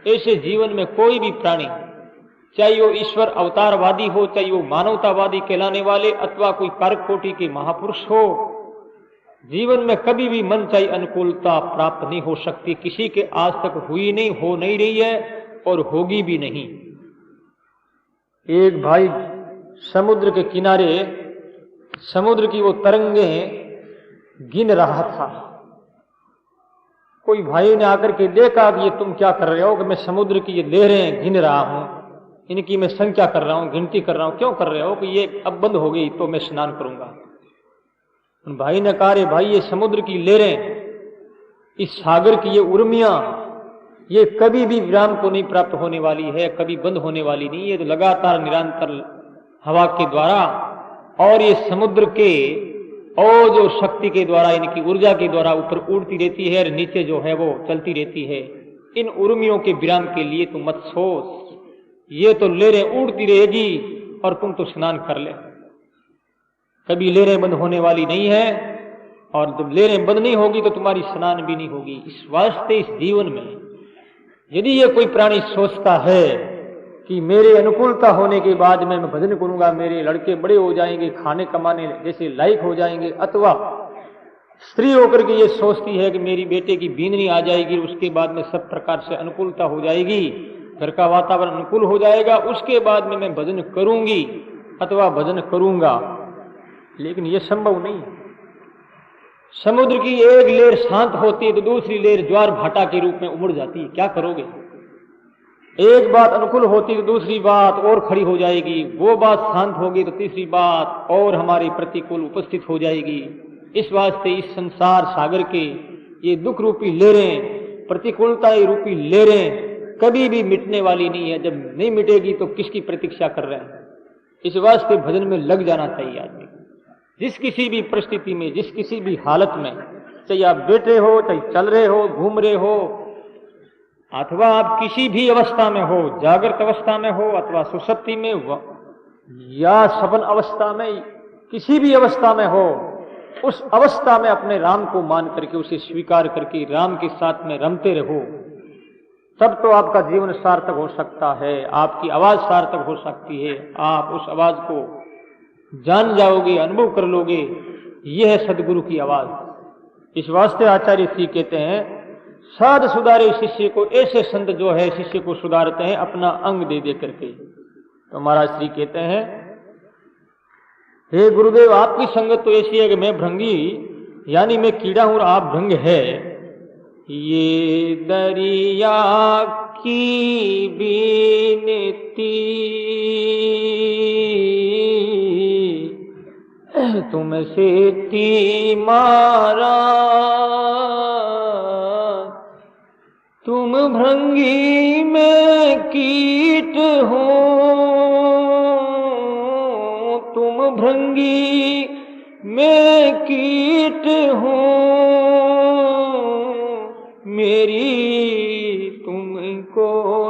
ऐसे जीवन में कोई भी प्राणी, चाहे वो ईश्वर अवतारवादी हो, चाहे वो मानवतावादी कहलाने वाले, अथवा कोई कारक कोटि के महापुरुष हो, जीवन में कभी भी मन चाहे अनुकूलता प्राप्त नहीं हो सकती। किसी के आज तक हुई नहीं, हो नहीं रही है, और होगी भी नहीं। एक भाई समुद्र के किनारे समुद्र की वो तरंगें गिन रहा था। कोई भाई ने आकर के देखा कि ये तुम क्या कर रहे हो? कि मैं समुद्र की ये लहरें गिन रहा हूं, इनकी मैं संख्या कर रहा हूं, गिनती कर रहा हूं। क्यों कर रहे हो? कि ये अब बंद हो गई तो मैं स्नान करूंगा। उन भाई ने कहा, रे भाई, ये समुद्र की लहरें, इस सागर की ये उर्मियां, ये कभी भी विराम को नहीं प्राप्त होने वाली है, कभी बंद होने वाली नहीं है। तो लगातार निरंतर हवा के द्वारा और ये समुद्र के और जो शक्ति के द्वारा, इनकी ऊर्जा के द्वारा ऊपर उड़ती रहती है, और नीचे जो है वो चलती रहती है। इन उर्मियों के विराम के लिए तुम मत सोच, ये तो लहरें उड़ती रहेगी और तुम तो स्नान कर ले। कभी लहरें बंद होने वाली नहीं है, और जब लहरें बंद नहीं होगी तो तुम्हारी स्नान भी नहीं होगी। इस वास्ते इस जीवन में यदि ये कोई प्राणी सोचता है कि मेरे अनुकूलता होने के बाद में मैं भजन करूंगा, मेरे लड़के बड़े हो जाएंगे, खाने कमाने जैसे लायक हो जाएंगे, अथवा स्त्री होकर के ये सोचती है कि मेरी बेटे की बींदनी आ जाएगी, उसके बाद में सब प्रकार से अनुकूलता हो जाएगी, घर का वातावरण अनुकूल हो जाएगा, उसके बाद में मैं भजन करूंगी अथवा भजन करूंगा। लेकिन यह संभव नहीं। समुद्र की एक लहर शांत होती है तो दूसरी लहर ज्वार भाटा के रूप में उमड़ जाती है। क्या करोगे? एक बात अनुकूल होती तो दूसरी बात और खड़ी हो जाएगी, वो बात शांत होगी तो तीसरी बात और हमारे प्रतिकूल उपस्थित हो जाएगी। इस वास्ते इस संसार सागर के ये दुख रूपी लहरें, प्रतिकूलता रूपी लहरें कभी भी मिटने वाली नहीं है। जब नहीं मिटेगी तो किसकी प्रतीक्षा कर रहे हैं। इस वास्ते भजन में लग जाना चाहिए आदमी। जिस किसी भी परिस्थिति में, जिस किसी भी हालत में, चाहे आप बैठे हो, चाहे चल रहे हो, घूम रहे हो, अथवा आप किसी भी अवस्था में हो, जागृत अवस्था में हो अथवा सुषुप्ति में या सपन अवस्था में, किसी भी अवस्था में हो, उस अवस्था में अपने राम को मान करके, उसे स्वीकार करके राम के साथ में रमते रहो, तब तो आपका जीवन सार्थक हो सकता है, आपकी आवाज सार्थक हो सकती है। आप उस आवाज को जान जाओगे, अनुभव कर लोगे। यह है सदगुरु की आवाज। इस वास्ते आचार्य श्री कहते हैं, साध सुधारे शिष्य को, ऐसे संत जो है शिष्य को सुधारते हैं अपना अंग दे दे करके। तो महाराज श्री कहते हैं, हे गुरुदेव, आपकी संगत तो ऐसी है कि मैं भृंगी, यानी मैं कीड़ा हूं और आप भृंग है। ये दरिया की बीनती तुमसे थी मारा, तुम भृंगी मैं कीट हूँ, तुम भृंगी मैं कीट हूँ, मेरी तुमको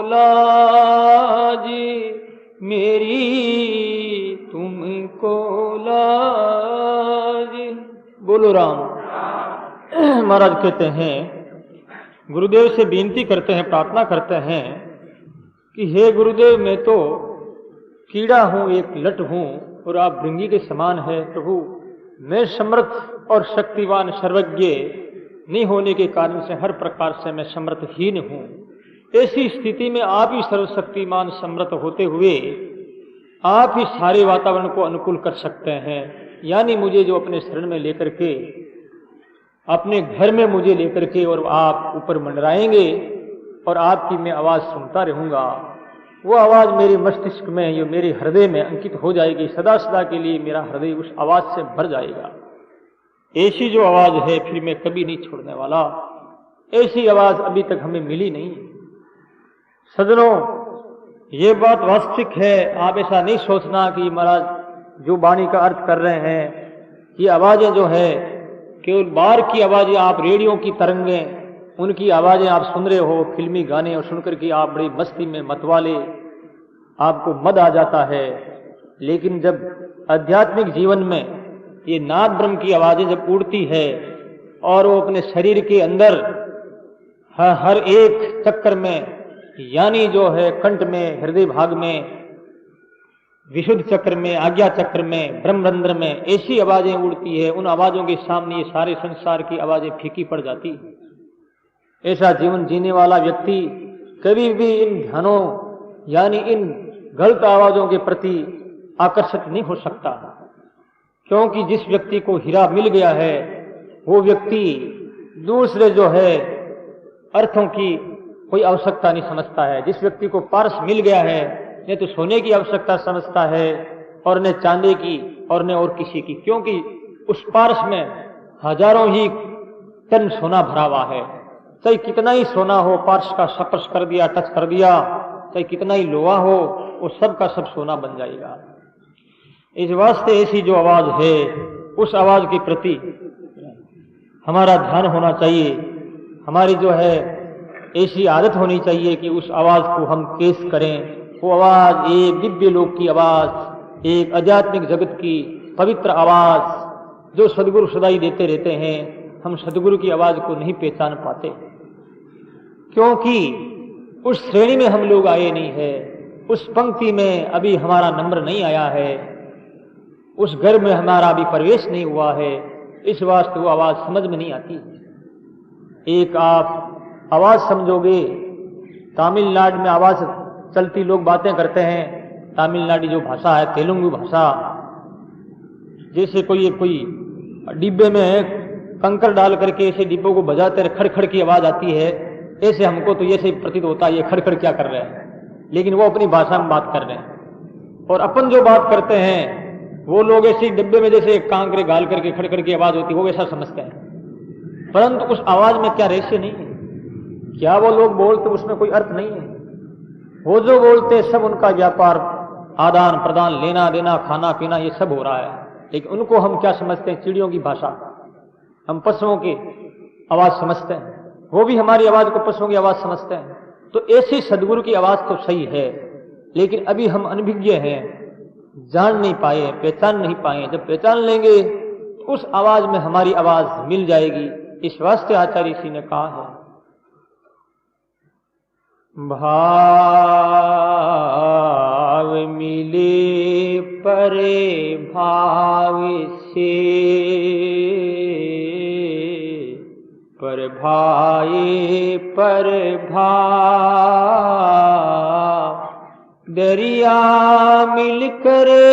लाज, मेरी तुमको लाज। बोलो राम। महाराज कहते हैं, गुरुदेव से विनती करते हैं, प्रार्थना करते हैं कि हे गुरुदेव, मैं तो कीड़ा हूं, एक लट हूं और आप भृंगी के समान है। प्रभु, मैं समर्थ और शक्तिवान सर्वज्ञ नहीं होने के कारण से हर प्रकार से मैं समर्थहीन हूं। ऐसी स्थिति में आप ही सर्वशक्तिमान समर्थ होते हुए आप ही सारे वातावरण को अनुकूल कर सकते हैं। यानी मुझे जो अपने शरण में लेकर के, अपने घर में मुझे लेकर के और आप ऊपर मंडराएंगे और आपकी मैं आवाज सुनता रहूंगा। वो आवाज मेरे मस्तिष्क में, ये मेरे हृदय में अंकित हो जाएगी। सदा सदा के लिए मेरा हृदय उस आवाज से भर जाएगा। ऐसी जो आवाज है फिर मैं कभी नहीं छोड़ने वाला। ऐसी आवाज अभी तक हमें मिली नहीं। सज्जनों, ये बात वास्तविक है। आप ऐसा नहीं सोचना कि महाराज जो वाणी का अर्थ कर रहे हैं, ये आवाजें जो है केवल बाहर की आवाजें, आप रेडियो की तरंगें, उनकी आवाजें आप सुन रहे हो, फिल्मी गाने, और सुनकर के आप बड़ी मस्ती में मतवाले, आपको मद आ जाता है। लेकिन जब आध्यात्मिक जीवन में ये नाद ब्रह्म की आवाजें जब उड़ती है और वो अपने शरीर के अंदर हर एक चक्कर में, यानी जो है कंठ में, हृदय भाग में, विशुद्ध चक्र में, आज्ञा चक्र में, ब्रह्मरंध्र में ऐसी आवाजें उड़ती है, उन आवाजों के सामने ये सारे संसार की आवाजें फीकी पड़ जाती। ऐसा जीवन जीने वाला व्यक्ति कभी भी इन ध्यानों यानी इन गलत आवाजों के प्रति आकर्षित नहीं हो सकता, क्योंकि जिस व्यक्ति को हीरा मिल गया है वो व्यक्ति दूसरे जो है अर्थों की कोई आवश्यकता नहीं समझता है। जिस व्यक्ति को पारस मिल गया है, न तो सोने की आवश्यकता समझता है और न चांदी की और न और किसी की, क्योंकि उस पारस में हजारों ही टन सोना भरा हुआ है। चाहे कितना ही सोना हो, पारस का स्पर्श कर दिया, टच कर दिया, चाहे कितना ही लोहा हो, वो सब का सब सोना बन जाएगा। इस वास्ते ऐसी जो आवाज है, उस आवाज के प्रति हमारा ध्यान होना चाहिए। हमारी जो है ऐसी आदत होनी चाहिए कि उस आवाज को हम पेश करें। वो आवाज एक दिव्य लोक की आवाज, एक आध्यात्मिक जगत की पवित्र आवाज जो सदगुरु सदाई देते रहते हैं। हम सदगुरु की आवाज को नहीं पहचान पाते, क्योंकि उस श्रेणी में हम लोग आए नहीं है, उस पंक्ति में अभी हमारा नंबर नहीं आया है, उस घर में हमारा अभी प्रवेश नहीं हुआ है। इस वास्ते वो आवाज समझ में नहीं आती। एक आप आवाज समझोगे, तमिलनाडु में आवाज चलती, लोग बातें करते हैं, तमिलनाडु जो भाषा है तेलुगु भाषा, जैसे कोई डिब्बे में कंकर डाल करके ऐसे डिब्बों को बजाते खड़खड़ की आवाज आती है, ऐसे हमको तो ऐसे प्रतीत होता है ये खड़खड़ क्या कर रहे हैं। लेकिन वो अपनी भाषा में बात कर रहे हैं। और अपन जो बात करते हैं वो लोग ऐसी डिब्बे में जैसे कांकरे गाल करके खड़खड़ की आवाज होती है, वो वैसा समझते हैं, परंतु उस आवाज में क्या रहस्य नहीं है, क्या वो लोग बोलते उसमें कोई अर्थ नहीं है। वो जो बोलते सब उनका व्यापार, आदान प्रदान, लेना देना, खाना पीना, ये सब हो रहा है। लेकिन उनको हम क्या समझते हैं? चिड़ियों की भाषा। हम पशुओं की आवाज समझते हैं, वो भी हमारी आवाज को पशुओं की आवाज समझते हैं। तो ऐसी सदगुरु की आवाज तो सही है, लेकिन अभी हम अनभिज्ञ हैं, जान नहीं पाए, पहचान नहीं पाए। जब पहचान लेंगे तो उस आवाज में हमारी आवाज मिल जाएगी। इस वास्ते आचार्य ऋषि ने कहा है, भाव मिले परे भाव से, पर भाए पर भाव, दरिया मिल करे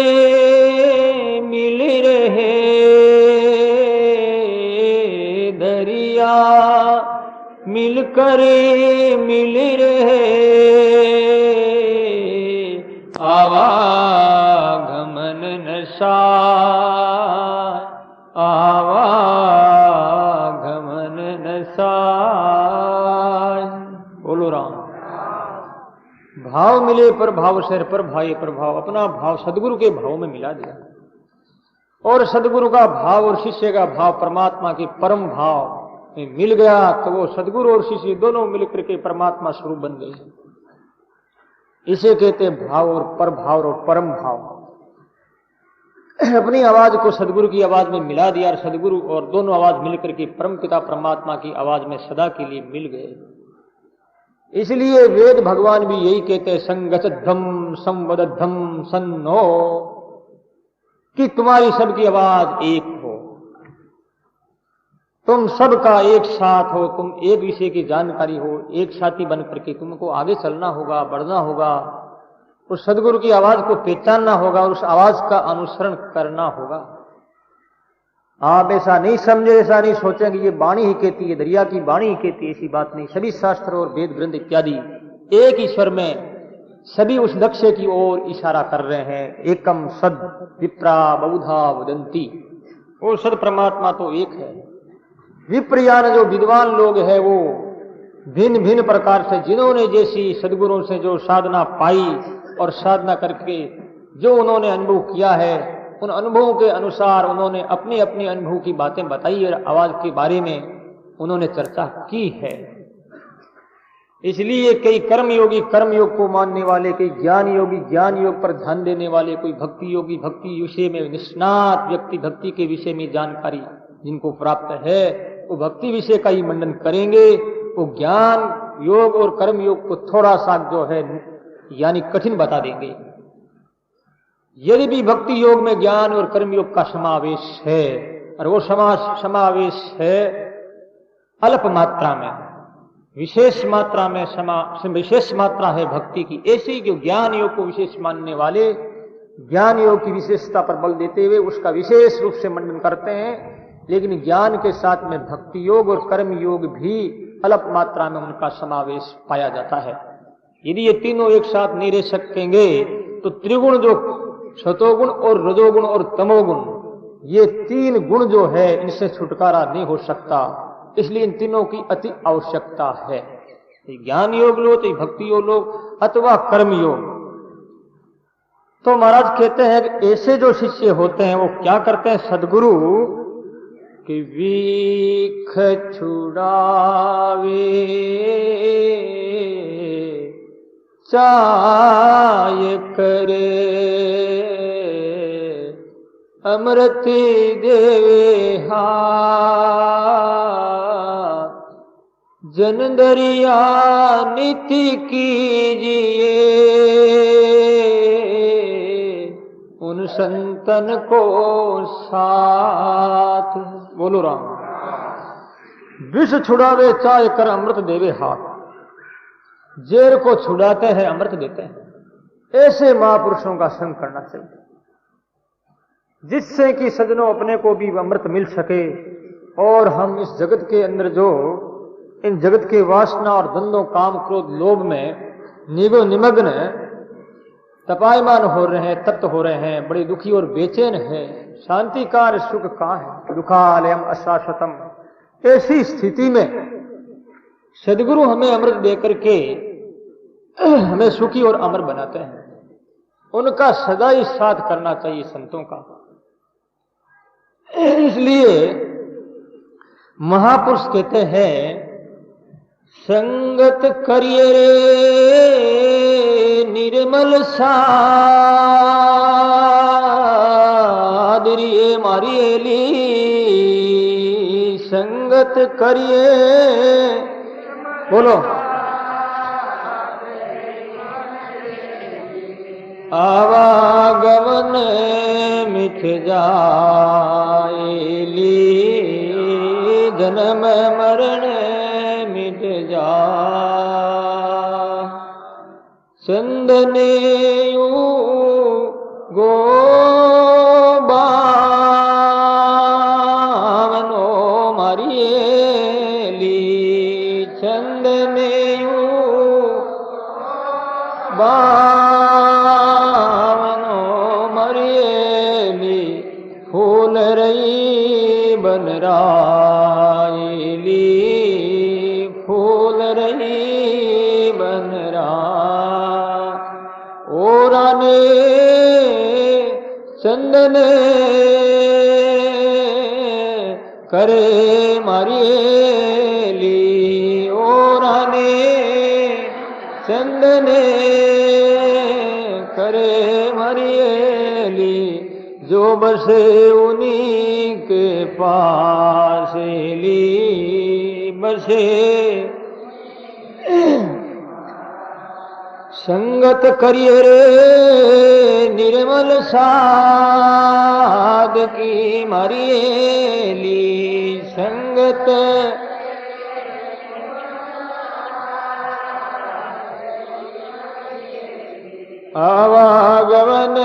मिल रहे, दरिया मिल करे मिल रहे, आवागमन नशा, आवागमन नशा। बोलो राम। भाव मिले पर भाव से, पर भाई पर भाव, अपना भाव सदगुरु के भाव में मिला दिया। और सदगुरु का भाव और शिष्य का भाव परमात्मा के परम भाव में मिल गया तो वो सदगुरु और शिष्य दोनों मिलकर के परमात्मा स्वरूप बन गए। इसे कहते हैं भाव और पर भाव और परम भाव। अपनी आवाज को सदगुरु की आवाज में मिला दिया और सदगुरु और दोनों आवाज मिलकर के परम पिता परमात्मा की आवाज में सदा के लिए मिल गए। इसलिए वेद भगवान भी यही कहते हैं, संगतध्वम संवदध्वम सन्नो, कि तुम्हारी सबकी आवाज एक हो, तुम सबका एक साथ हो, तुम एक विषय की जानकारी हो, एक साथी बन करके तुमको आगे चलना होगा, बढ़ना होगा, उस सदगुरु की आवाज को पहचानना होगा और उस आवाज का अनुसरण करना होगा। आप ऐसा नहीं समझे, ऐसा नहीं सोचें कि ये वाणी ही कहती है, दरिया की वाणी ही कहती है, ऐसी बात नहीं। सभी शास्त्र और वेद ग्रंथ इत्यादि एक ईश्वर में सभी उस लक्ष्य की ओर इशारा कर रहे हैं। एकम सद विप्रा बहुधा वदंती, वो सद परमात्मा तो एक है। विप्रयान जो विद्वान लोग हैं वो भिन्न भिन्न प्रकार से, जिन्होंने जैसी सदगुरुओं से जो साधना पाई और साधना करके जो उन्होंने अनुभव किया है, उन अनुभवों के अनुसार उन्होंने अपने अपने अनुभव की बातें बताई और आवाज के बारे में उन्होंने चर्चा की है। इसलिए कई कर्मयोगी कर्म योग को मानने वाले, कई ज्ञान योगी ज्ञान योग पर ध्यान देने वाले, कोई भक्ति योगी भक्ति विषय में निष्णात व्यक्ति भक्ति के विषय में जानकारी जिनको प्राप्त है वो भक्ति विषय का ही मंडन करेंगे। वो ज्ञान योग और कर्म योग को थोड़ा सा जो है यानी कठिन बता देंगे। यदि भी भक्ति योग में ज्ञान और कर्म योग का समावेश है और वो समावेश है अल्प मात्रा में, विशेष मात्रा में विशेष मात्रा है भक्ति की, ऐसी जो ज्ञान योग को विशेष मानने वाले ज्ञान योग की विशेषता पर बल देते हुए उसका विशेष रूप से मंडन करते हैं। लेकिन ज्ञान के साथ में भक्ति योग और कर्म योग भी अल्प मात्रा में उनका समावेश पाया जाता है। यदि ये तीनों एक साथ नहीं रह सकेंगे तो त्रिगुण जो सतोगुण और रजोगुण और तमोगुण, ये तीन गुण जो है इनसे छुटकारा नहीं हो सकता। इसलिए इन तीनों की अति आवश्यकता है। ज्ञान योग लो, तो भक्ति योग लो अथवा कर्म योग। तो महाराज कहते हैं कि ऐसे जो शिष्य होते हैं वो क्या करते हैं, सदगुरु कि वीख छुड़ावे चाय करे, अमृत देवे हाथ, जन दरिया नीति कीजिए, उन संतन को साथ। बोलो राम। विष छुड़ावे चाय कर, अमृत देवे हाथ। जेर को छुड़ाते हैं, अमृत देते हैं। ऐसे महापुरुषों का संग करना चाहिए जिससे कि सज्जनों अपने को भी अमृत मिल सके और हम इस जगत के अंदर जो इन जगत के वासना और द्वंद्व काम क्रोध लोभ में निमग्न तपायमान हो रहे हैं, तप्त हो रहे हैं, बड़े दुखी और बेचैन है। शांति कार सुख कहाँ है, दुखालयम अशाश्वतम। ऐसी स्थिति में सदगुरु हमें अमृत देकर के हमें सुखी और अमर बनाते हैं। उनका सदा ही साथ करना चाहिए संतों का। इसलिए महापुरुष कहते हैं, संगत करिए रे निर्मल सादरिए मारिएली। संगत करिए, बोलो, आवागमन मिट जाएली, जन्म मरण मिट जा। चंदनेयू गोबावनो मारिएली। चंदनेयू बावनो मरिएली। फूल रही बनरायली, फूल रही बनरा। ओराने चंदने करे मारिएली। ओराने चंदने करे मारिएली। जो बसे उन्हीं के पास ली बसे। संगत करिए रे निर्मल साध की मारिएली। संगत आवागमन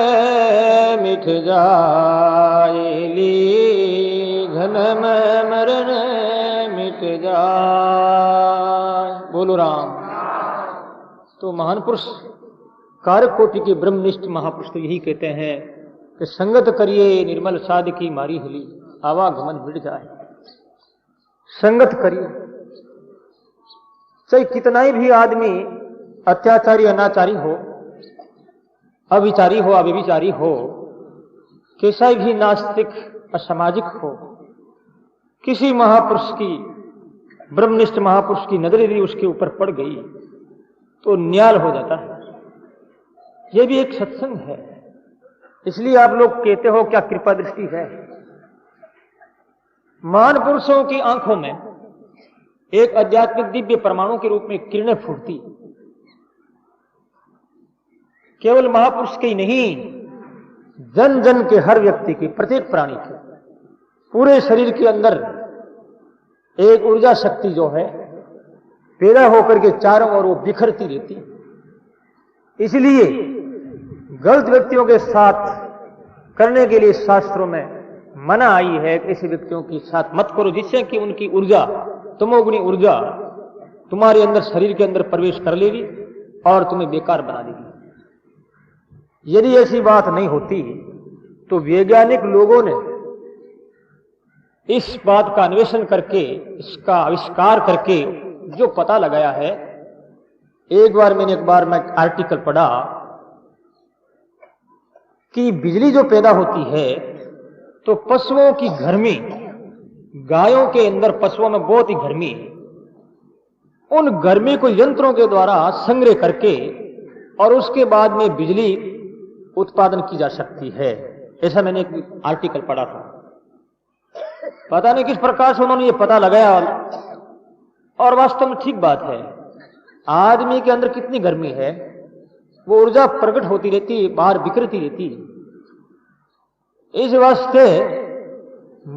मिट जाएली, जन्म मरण मिट जाए। बोलो राम। तो महान पुरुष कारक कोटि के ब्रह्मनिष्ठ महापुरुष तो यही कहते हैं कि संगत करिए निर्मल साध की मारी हली, आवागमन मिट जाए। संगत करिए, चाहे कितना ही भी आदमी अत्याचारी अनाचारी हो, अविचारी हो अव्यभिचारी हो, कैसा भी नास्तिक असामाजिक हो, किसी महापुरुष की, ब्रह्मनिष्ठ महापुरुष की नजर यदि उसके ऊपर पड़ गई तो न्याल हो जाता है। यह भी एक सत्संग है। इसलिए आप लोग कहते हो क्या कृपा दृष्टि है। महान पुरुषों की आंखों में एक आध्यात्मिक दिव्य परमाणु के रूप में किरणें फूटती। केवल महापुरुष के ही नहीं, जन जन के, हर व्यक्ति की, प्रत्येक प्राणी के पूरे शरीर के अंदर एक ऊर्जा शक्ति जो है पैदा होकर के चारों ओर वो बिखरती रहती। इसलिए गलत व्यक्तियों के साथ करने के लिए शास्त्रों में मना आई है कि ऐसे व्यक्तियों के साथ मत करो, जिससे कि उनकी ऊर्जा, तमोगुणी ऊर्जा तुम्हारे अंदर, शरीर के अंदर प्रवेश कर लेगी और तुम्हें बेकार बना देगी। यदि ऐसी बात नहीं होती तो वैज्ञानिक लोगों ने इस बात का अन्वेषण करके, इसका आविष्कार करके जो पता लगाया है, एक बार मैंने आर्टिकल पढ़ा कि बिजली जो पैदा होती है तो पशुओं की गर्मी, गायों के अंदर पशुओं में बहुत ही गर्मी है, उन गर्मी को यंत्रों के द्वारा संग्रह करके और उसके बाद में बिजली उत्पादन की जा सकती है। ऐसा मैंने एक आर्टिकल पढ़ा था। पता नहीं किस प्रकार से उन्होंने ये पता लगाया और वास्तव में ठीक बात है। आदमी के अंदर कितनी गर्मी है, वो ऊर्जा प्रकट होती रहती, बाहर बिखरती रहती। इस वास्ते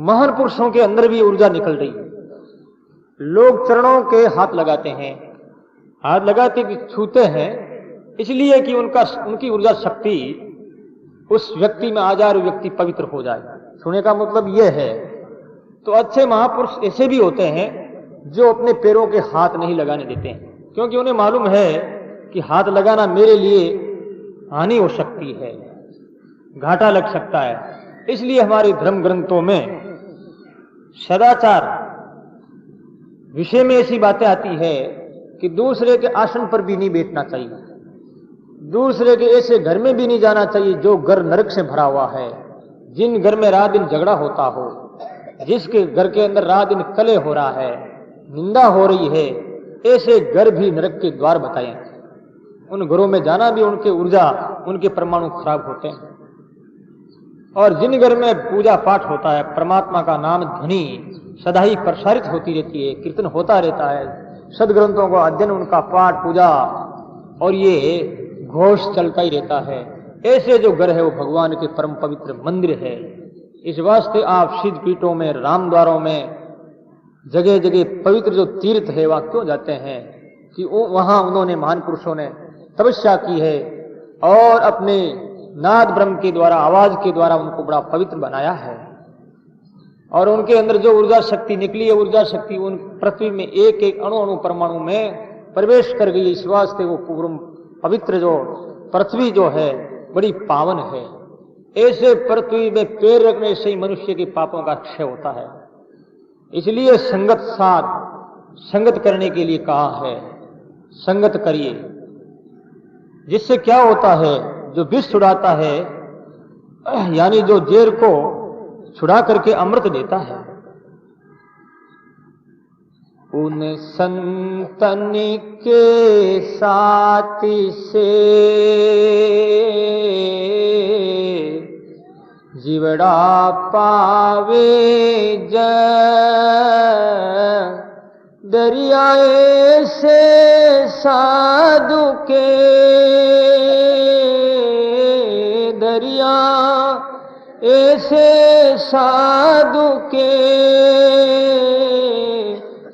महान पुरुषों के अंदर भी ऊर्जा निकल रही है। लोग चरणों के हाथ लगाते हैं, हाथ लगाते कि छूते हैं, इसलिए कि उनकी ऊर्जा शक्ति उस व्यक्ति में आ जाए और व्यक्ति पवित्र हो जाए। सुनने का मतलब यह है। तो अच्छे महापुरुष ऐसे भी होते हैं जो अपने पैरों के हाथ नहीं लगाने देते हैं, क्योंकि उन्हें मालूम है कि हाथ लगाना मेरे लिए हानि हो सकती है, घाटा लग सकता है। इसलिए हमारे धर्म ग्रंथों में सदाचार विषय में ऐसी बातें आती है कि दूसरे के आसन पर भी नहीं बैठना चाहिए, दूसरे के ऐसे घर में भी नहीं जाना चाहिए जो घर नरक से भरा हुआ है, जिन घर में रात दिन झगड़ा होता हो, जिसके घर के अंदर रात दिन कलह हो रहा है, निंदा हो रही है, ऐसे घर भी नरक के द्वार बताए। उन घरों में जाना भी उनके ऊर्जा, उनके परमाणु खराब होते हैं। और जिन घर में पूजा पाठ होता है, परमात्मा का नाम ध्वनि सदा ही प्रसारित होती रहती है, कीर्तन होता रहता है, सदग्रंथों का अध्ययन, उनका पाठ पूजा और ये घोष चलता ही रहता है, ऐसे जो घर है वो भगवान के परम पवित्र मंदिर है। इस वास्ते आप सिद्ध पीठों में, रामद्वारों में, जगह जगह पवित्र जो तीर्थ है वहां क्यों जाते हैं कि वहां उन्होंने, महान पुरुषों ने तपस्या की है और अपने नाद ब्रह्म के द्वारा, आवाज के द्वारा उनको बड़ा पवित्र बनाया है। और उनके अंदर जो ऊर्जा शक्ति निकली है, ऊर्जा शक्ति उन पृथ्वी में एक एक अणु अणु परमाणु में प्रवेश कर गई। इस वास्ते वो पूर्ण पवित्र जो पृथ्वी जो है बड़ी पावन है। ऐसे पृथ्वी में पैर रखने से ही मनुष्य के पापों का क्षय होता है। इसलिए संगत साथ, संगत करने के लिए कहा है, संगत करिए। जिससे क्या होता है, जो विष छुड़ाता है, यानी जो जेर को छुड़ा करके अमृत देता है, उन संतन के साथ से जीवड़ा पावे दरियाए से साधु के, दरिया ऐसे साधु के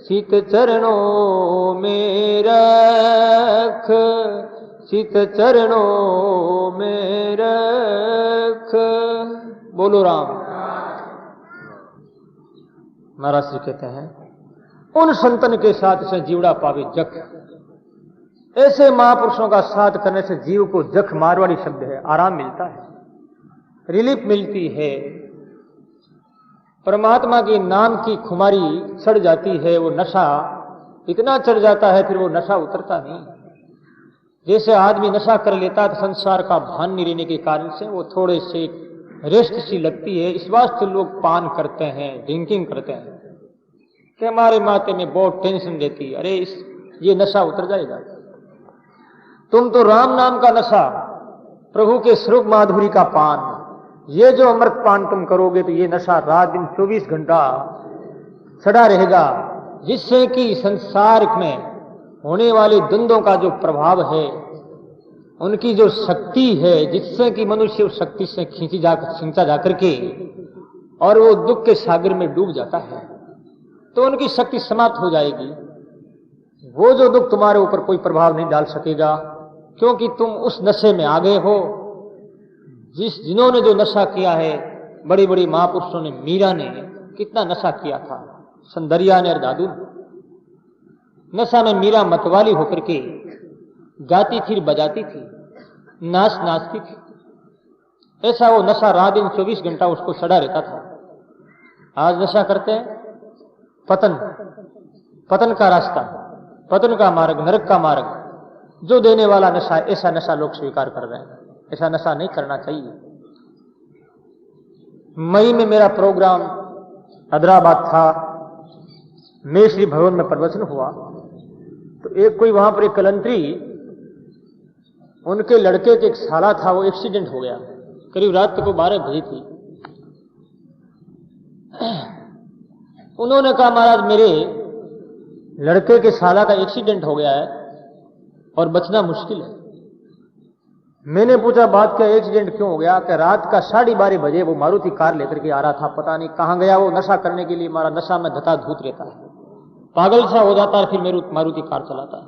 चित चरणों में रख, चित चरणों में रख। बोलो राम। महाराज जी कहते हैं उन संतन के साथ से जीवड़ा पावे जख। ऐसे महापुरुषों का साथ करने से जीव को जख, मारवाड़ी शब्द है, आराम मिलता है, रिलीफ मिलती है। परमात्मा के नाम की खुमारी चढ़ जाती है, वो नशा इतना चढ़ जाता है फिर वो नशा उतरता नहीं। जैसे आदमी नशा कर लेता है तो संसार का भान नहीं रहने के कारण से वो थोड़े से रेस्ट सी लगती है। इस वास्ते लोग पान करते हैं, ड्रिंकिंग करते हैं कि हमारे माथे में बहुत टेंशन रहती है। अरे ये नशा उतर जाएगा। तुम तो राम नाम का नशा, प्रभु के स्वरूप माधुरी का पान, ये जो अमृत पान तुम करोगे तो ये नशा रात दिन 24 घंटा चढ़ा रहेगा, जिससे कि संसार में होने वाले द्वंद्वों का जो प्रभाव है, उनकी जो शक्ति है, जिससे कि मनुष्य उस शक्ति से खींचा जाकर के और वो दुख के सागर में डूब जाता है, तो उनकी शक्ति समाप्त हो जाएगी। वो जो दुख तुम्हारे ऊपर कोई प्रभाव नहीं डाल सकेगा, क्योंकि तुम उस नशे में आ गए हो। जिन्होंने जो नशा किया है, बड़ी बड़ी महापुरुषों ने, मीरा ने कितना नशा किया था, संदरिया ने और दादू नशा में मीरा मतवाली होकर के गाती थी, बजाती थी, नाचती थी। ऐसा वो नशा रात दिन 24 घंटा उसको सड़ा रहता था। आज नशा करते हैं, पतन का रास्ता, पतन का मार्ग, नरक का मार्ग जो देने वाला नशा, ऐसा नशा लोग स्वीकार कर रहे हैं। ऐसा नशा नहीं करना चाहिए। मई में मेरा प्रोग्राम हैदराबाद था, मैं श्री भवन में प्रवचन हुआ तो एक कोई वहां पर एक कलंत्री, उनके लड़के के एक साला था, वो एक्सीडेंट हो गया, करीब रात को 12 बजे थी। उन्होंने कहा महाराज मेरे लड़के के साला का एक्सीडेंट हो गया है और बचना मुश्किल है। मैंने पूछा बात क्या, एक्सीडेंट क्यों हो गया? कि रात का 12:30 बजे वो मारुति कार लेकर के आ रहा था, पता नहीं कहां गया वो नशा करने के लिए। हमारा नशा में धता धूत रहता है, पागल सा हो जाता है, फिर मेरी मारुति कार चलाता है।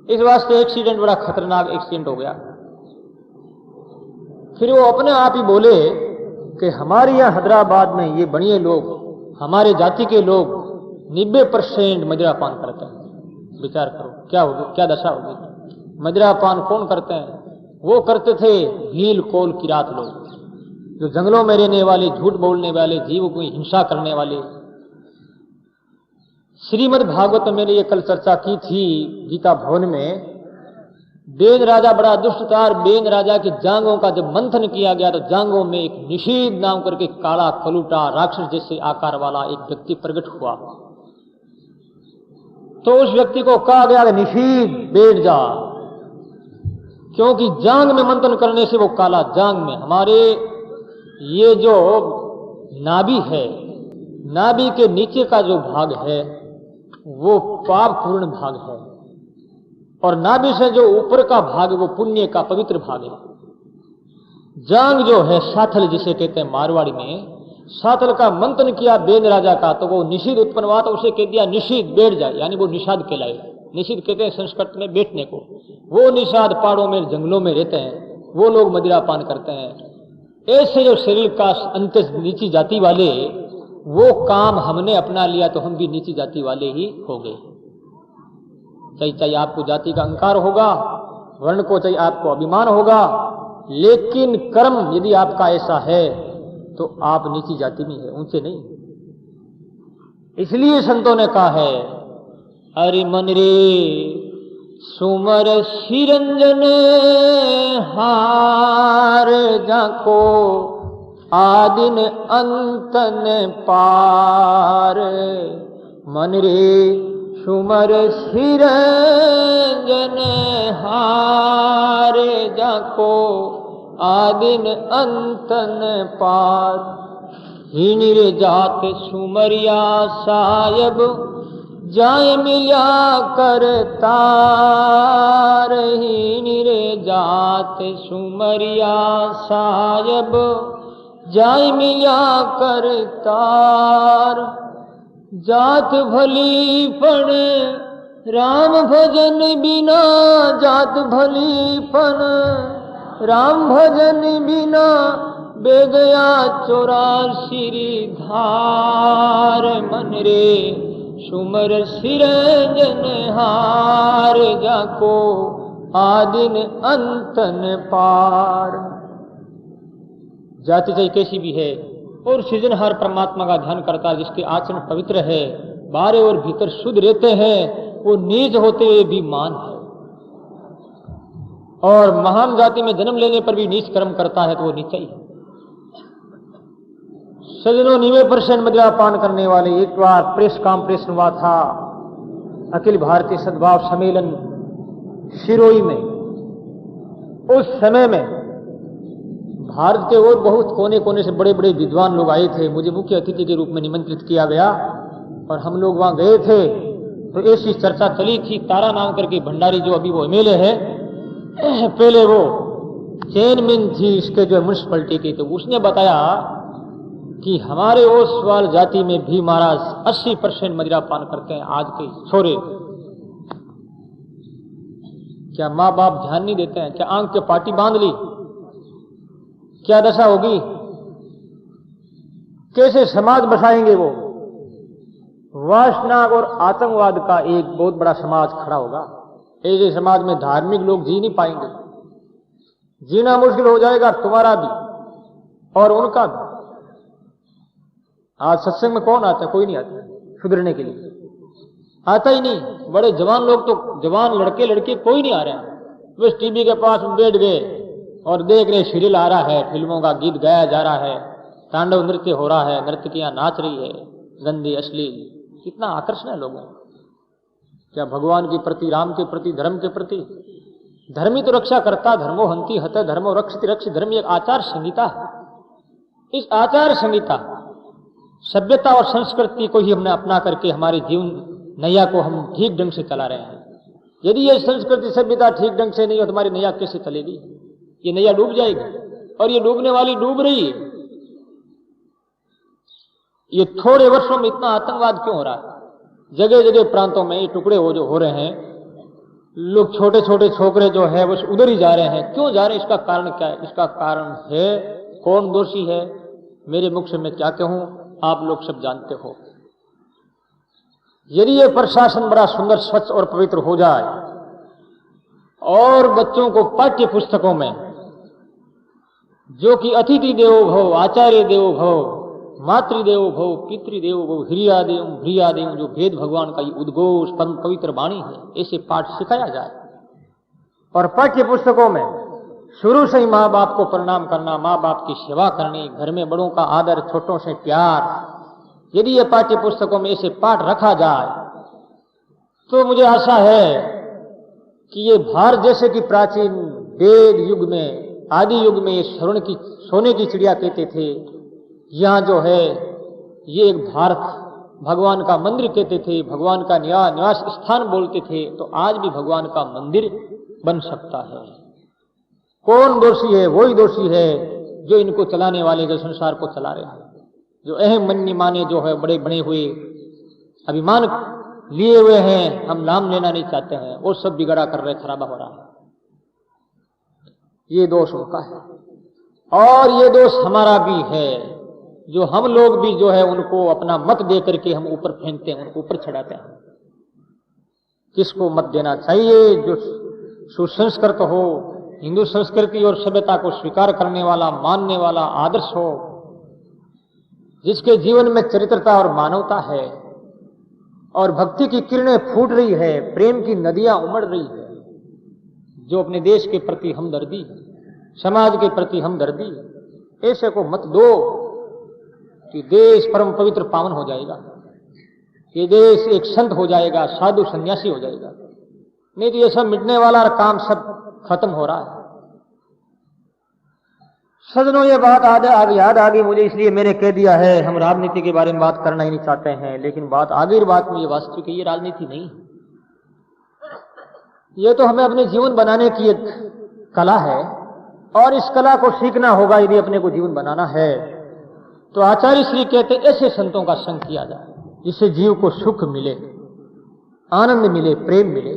इस वास्ते एक्सीडेंट बड़ा खतरनाक एक्सीडेंट हो गया। फिर वो अपने आप ही बोले कि हमारे यहाँ हैदराबाद में ये बनिए लोग, हमारे जाति के लोग 90% मदिरा पान करते हैं। विचार करो क्या होगी, क्या दशा होगी। मदिरा पान कौन करते हैं? वो करते थे भील कोल किरात लोग, जो जंगलों में रहने वाले, झूठ बोलने वाले, जीव को हिंसा करने वाले। श्रीमद् भागवत में मैंने ये कल चर्चा की थी गीता भवन में। बेन राजा बड़ा दुष्ट था और बेन राजा की जांघों का जब मंथन किया गया तो जांघों में एक निषीद नाम करके काला कलूटा राक्षस जैसे आकार वाला एक व्यक्ति प्रकट हुआ। तो उस व्यक्ति को कहा गया कि निषीद बैठ जा, क्योंकि जांग में मंथन करने से वो काला जांग में हमारे ये जो नाभि है, नाभि के नीचे का जो भाग है वो पाप पूर्ण भाग है, और नाभि से जो ऊपर का भाग है वो पुण्य का पवित्र भाग है। जांग जो है साथल जिसे कहते हैं मारवाड़ी में, साथल का मंथन किया बेन राजा का तो वो निषिद्ध उत्पन्न हुआ, तो उसे कह दिया निषिद्ध बैठ जाए, यानी वो निषाद कहलाए। निषिद्ध कहते हैं संस्कृत में बैठने को। वो निषाद पहाड़ों में जंगलों में रहते हैं, वो लोग मदिरा पान करते हैं। ऐसे जो शरीर का अंत नीची जाति वाले, वो काम हमने अपना लिया तो हम भी नीची जाति वाले ही हो गए। चाहे आपको जाति का अहंकार होगा, वर्ण को चाहे आपको अभिमान होगा, लेकिन कर्म यदि आपका ऐसा है तो आप नीची जाति में है, ऊंचे नहीं। इसलिए संतों ने कहा है, अरे मन रे सुमर सिरंजन हार जाको आदिन अंतन पार। मन रे सुमर सिरंजन हार जाको आदिन अंतन पार। हीनिर जात सुमरिया सायब जाय मिल्या करतार। हीनिर जात सुमरिया सायब जाय मिल्या करतार। जात भली पण राम भजन बिना, जात भली पण राम भजन बिना बेगया 84 धार। मन रे सुमर सिरंजन हार जाको आदिन अंतन पार। जाति चाहे कैसी भी है, और सृजनहार परमात्मा का ध्यान करता है, जिसके आचरण पवित्र है, बाहर और भीतर शुद्ध रहते हैं, वो नीच होते हुए भी मान है। और महान जाति में जन्म लेने पर भी नीच कर्म करता है तो वो नीचा ही है। सजनों 90% मदिरा पान करने वाले, एक बार प्रेस कॉन्फ्रेंस हुआ था अखिल भारतीय सद्भाव सम्मेलन सिरोही में। उस समय में भारत के और बहुत कोने कोने से बड़े बड़े विद्वान लोग आए थे। मुझे मुख्य अतिथि के रूप में निमंत्रित किया गया और हम लोग वहां गए थे। तो ऐसी चर्चा चली थी, तारा नाम करके भंडारी जो अभी वो एमएलए है, पहले वो चेयरमैन थी इसके जो म्यूनिसिपैलिटी की, तो उसने बताया कि हमारे ओसवाल जाति में भी महाराज 80% मदिरा पान करते हैं आज के छोरे। क्या माँ बाप ध्यान नहीं देते हैं? क्या आंख के पाटी बांध ली? क्या दशा होगी? कैसे समाज बसाएंगे वो? वासना और आतंकवाद का एक बहुत बड़ा समाज खड़ा होगा। ऐसे समाज में धार्मिक लोग जी नहीं पाएंगे, जीना मुश्किल हो जाएगा, तुम्हारा भी और उनका भी। आज सत्संग में कौन आता है? कोई नहीं आता सुधरने के लिए, आता ही नहीं। बड़े जवान लोग तो, जवान लड़के लड़के कोई नहीं आ रहे हैं, बस टीवी के पास बैठ गए और देख रहे सीरियल आ रहा है, फिल्मों का गीत गाया जा रहा है, तांडव नृत्य हो रहा है, नर्तकियां नाच रही है, गंदी अश्लील। कितना आकर्षण है लोगों। क्या भगवान के प्रति, राम के प्रति, धर्म के प्रति? धर्म ही तो रक्षा करता, धर्मो हंति हत धर्मो रक्षति रक्ष। धर्म एक आचार संहिता है। इस आचार संहिता, सभ्यता और संस्कृति को ही हमने अपना करके हमारे जीवन नैया को हम ठीक ढंग से चला रहे हैं। यदि ये संस्कृति सभ्यता ठीक ढंग से नहीं हो तो हमारी नैया कैसे चलेगी? ये नैया डूब जाएगी, और ये डूबने वाली डूब रही है। ये थोड़े वर्षों में इतना आतंकवाद क्यों हो रहा है? जगह जगह प्रांतों में ये टुकड़े हो रहे हैं, लोग छोटे छोटे छोकरे जो है बस उधर ही जा रहे हैं। क्यों जा रहे हैं? इसका कारण क्या है? इसका कारण है, कौन दोषी है? मेरे मुख से मैं क्या कहूं, आप लोग सब जानते हो। यदि ये प्रशासन बड़ा सुंदर, स्वच्छ और पवित्र हो जाए और बच्चों को पाठ्य पुस्तकों में जो कि अतिथि देवो भव, आचार्य देवो भव, मातृदेवो भव, पितृदेवो भव, ह्रियादेव जो वेद भगवान का उद्घोष परम पवित्र वाणी है, ऐसे पाठ सिखाया जाए। और पाठ्य पुस्तकों में शुरू से ही माँ बाप को प्रणाम करना, माँ बाप की सेवा करनी, घर में बड़ों का आदर, छोटों से प्यार, यदि ये पाठ्य पुस्तकों में ऐसे पाठ रखा जाए तो मुझे आशा है कि ये भारत जैसे कि प्राचीन वेद युग में, आदि युग में ये सोने की चिड़िया कहते थे, यहाँ जो है ये एक भारत भगवान का मंदिर कहते थे, भगवान का निवास स्थान बोलते थे, तो आज भी भगवान का मंदिर बन सकता है। कौन दोषी है? वही दोषी है जो इनको चलाने वाले, जो संसार को चला रहे हैं, जो अहम मन्य माने जो है बड़े बने हुए अभिमान लिए हुए हैं, हम नाम लेना नहीं चाहते हैं, वो सब बिगड़ा कर रहे, खराबा हो रहा है। ये दोष उनका है और ये दोष हमारा भी है, जो हम लोग भी जो है उनको अपना मत दे करके हम ऊपर फेंकते हैं, उनको ऊपर चढ़ाते हैं। किसको मत देना चाहिए? जो सुसंस्कृत हो, हिंदू संस्कृति और सभ्यता को स्वीकार करने वाला, मानने वाला, आदर्श हो, जिसके जीवन में चरित्रता और मानवता है और भक्ति की किरणें फूट रही है, प्रेम की नदियां उमड़ रही है, जो अपने देश के प्रति हमदर्दी, समाज के प्रति हमदर्दी, ऐसे को मत दो कि देश परम पवित्र पावन हो जाएगा, ये देश एक संत हो जाएगा, साधु सन्यासी हो जाएगा। नहीं तो ये सब मिटने वाला काम सब खत्म हो रहा है। सजनों, ये बात याद आ गई मुझे, इसलिए मैंने कह दिया है। हम राजनीति के बारे में बात करना ही नहीं चाहते हैं, लेकिन बात आगे बात में ये वास्तविक है, ये राजनीति नहीं, ये तो हमें अपने जीवन बनाने की एक कला है और इस कला को सीखना होगा। यदि अपने को जीवन बनाना है तो आचार्य श्री कहते ऐसे संतों का संग किया जाए जिससे जीव को सुख मिले, आनंद मिले, प्रेम मिले।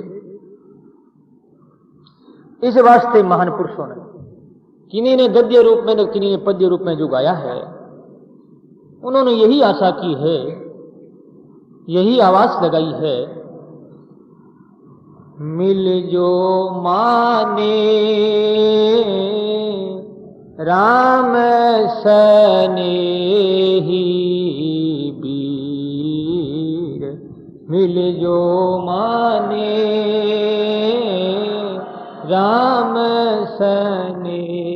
इस वास्ते महान पुरुषों ने, किन्हीं ने गद्य रूप में, किन्हीं ने पद्य रूप में जो गाया है, उन्होंने यही आशा की है, यही आवाज लगाई है, मिल जो माने राम सनेही बीर, मिल जो माने राम सनेही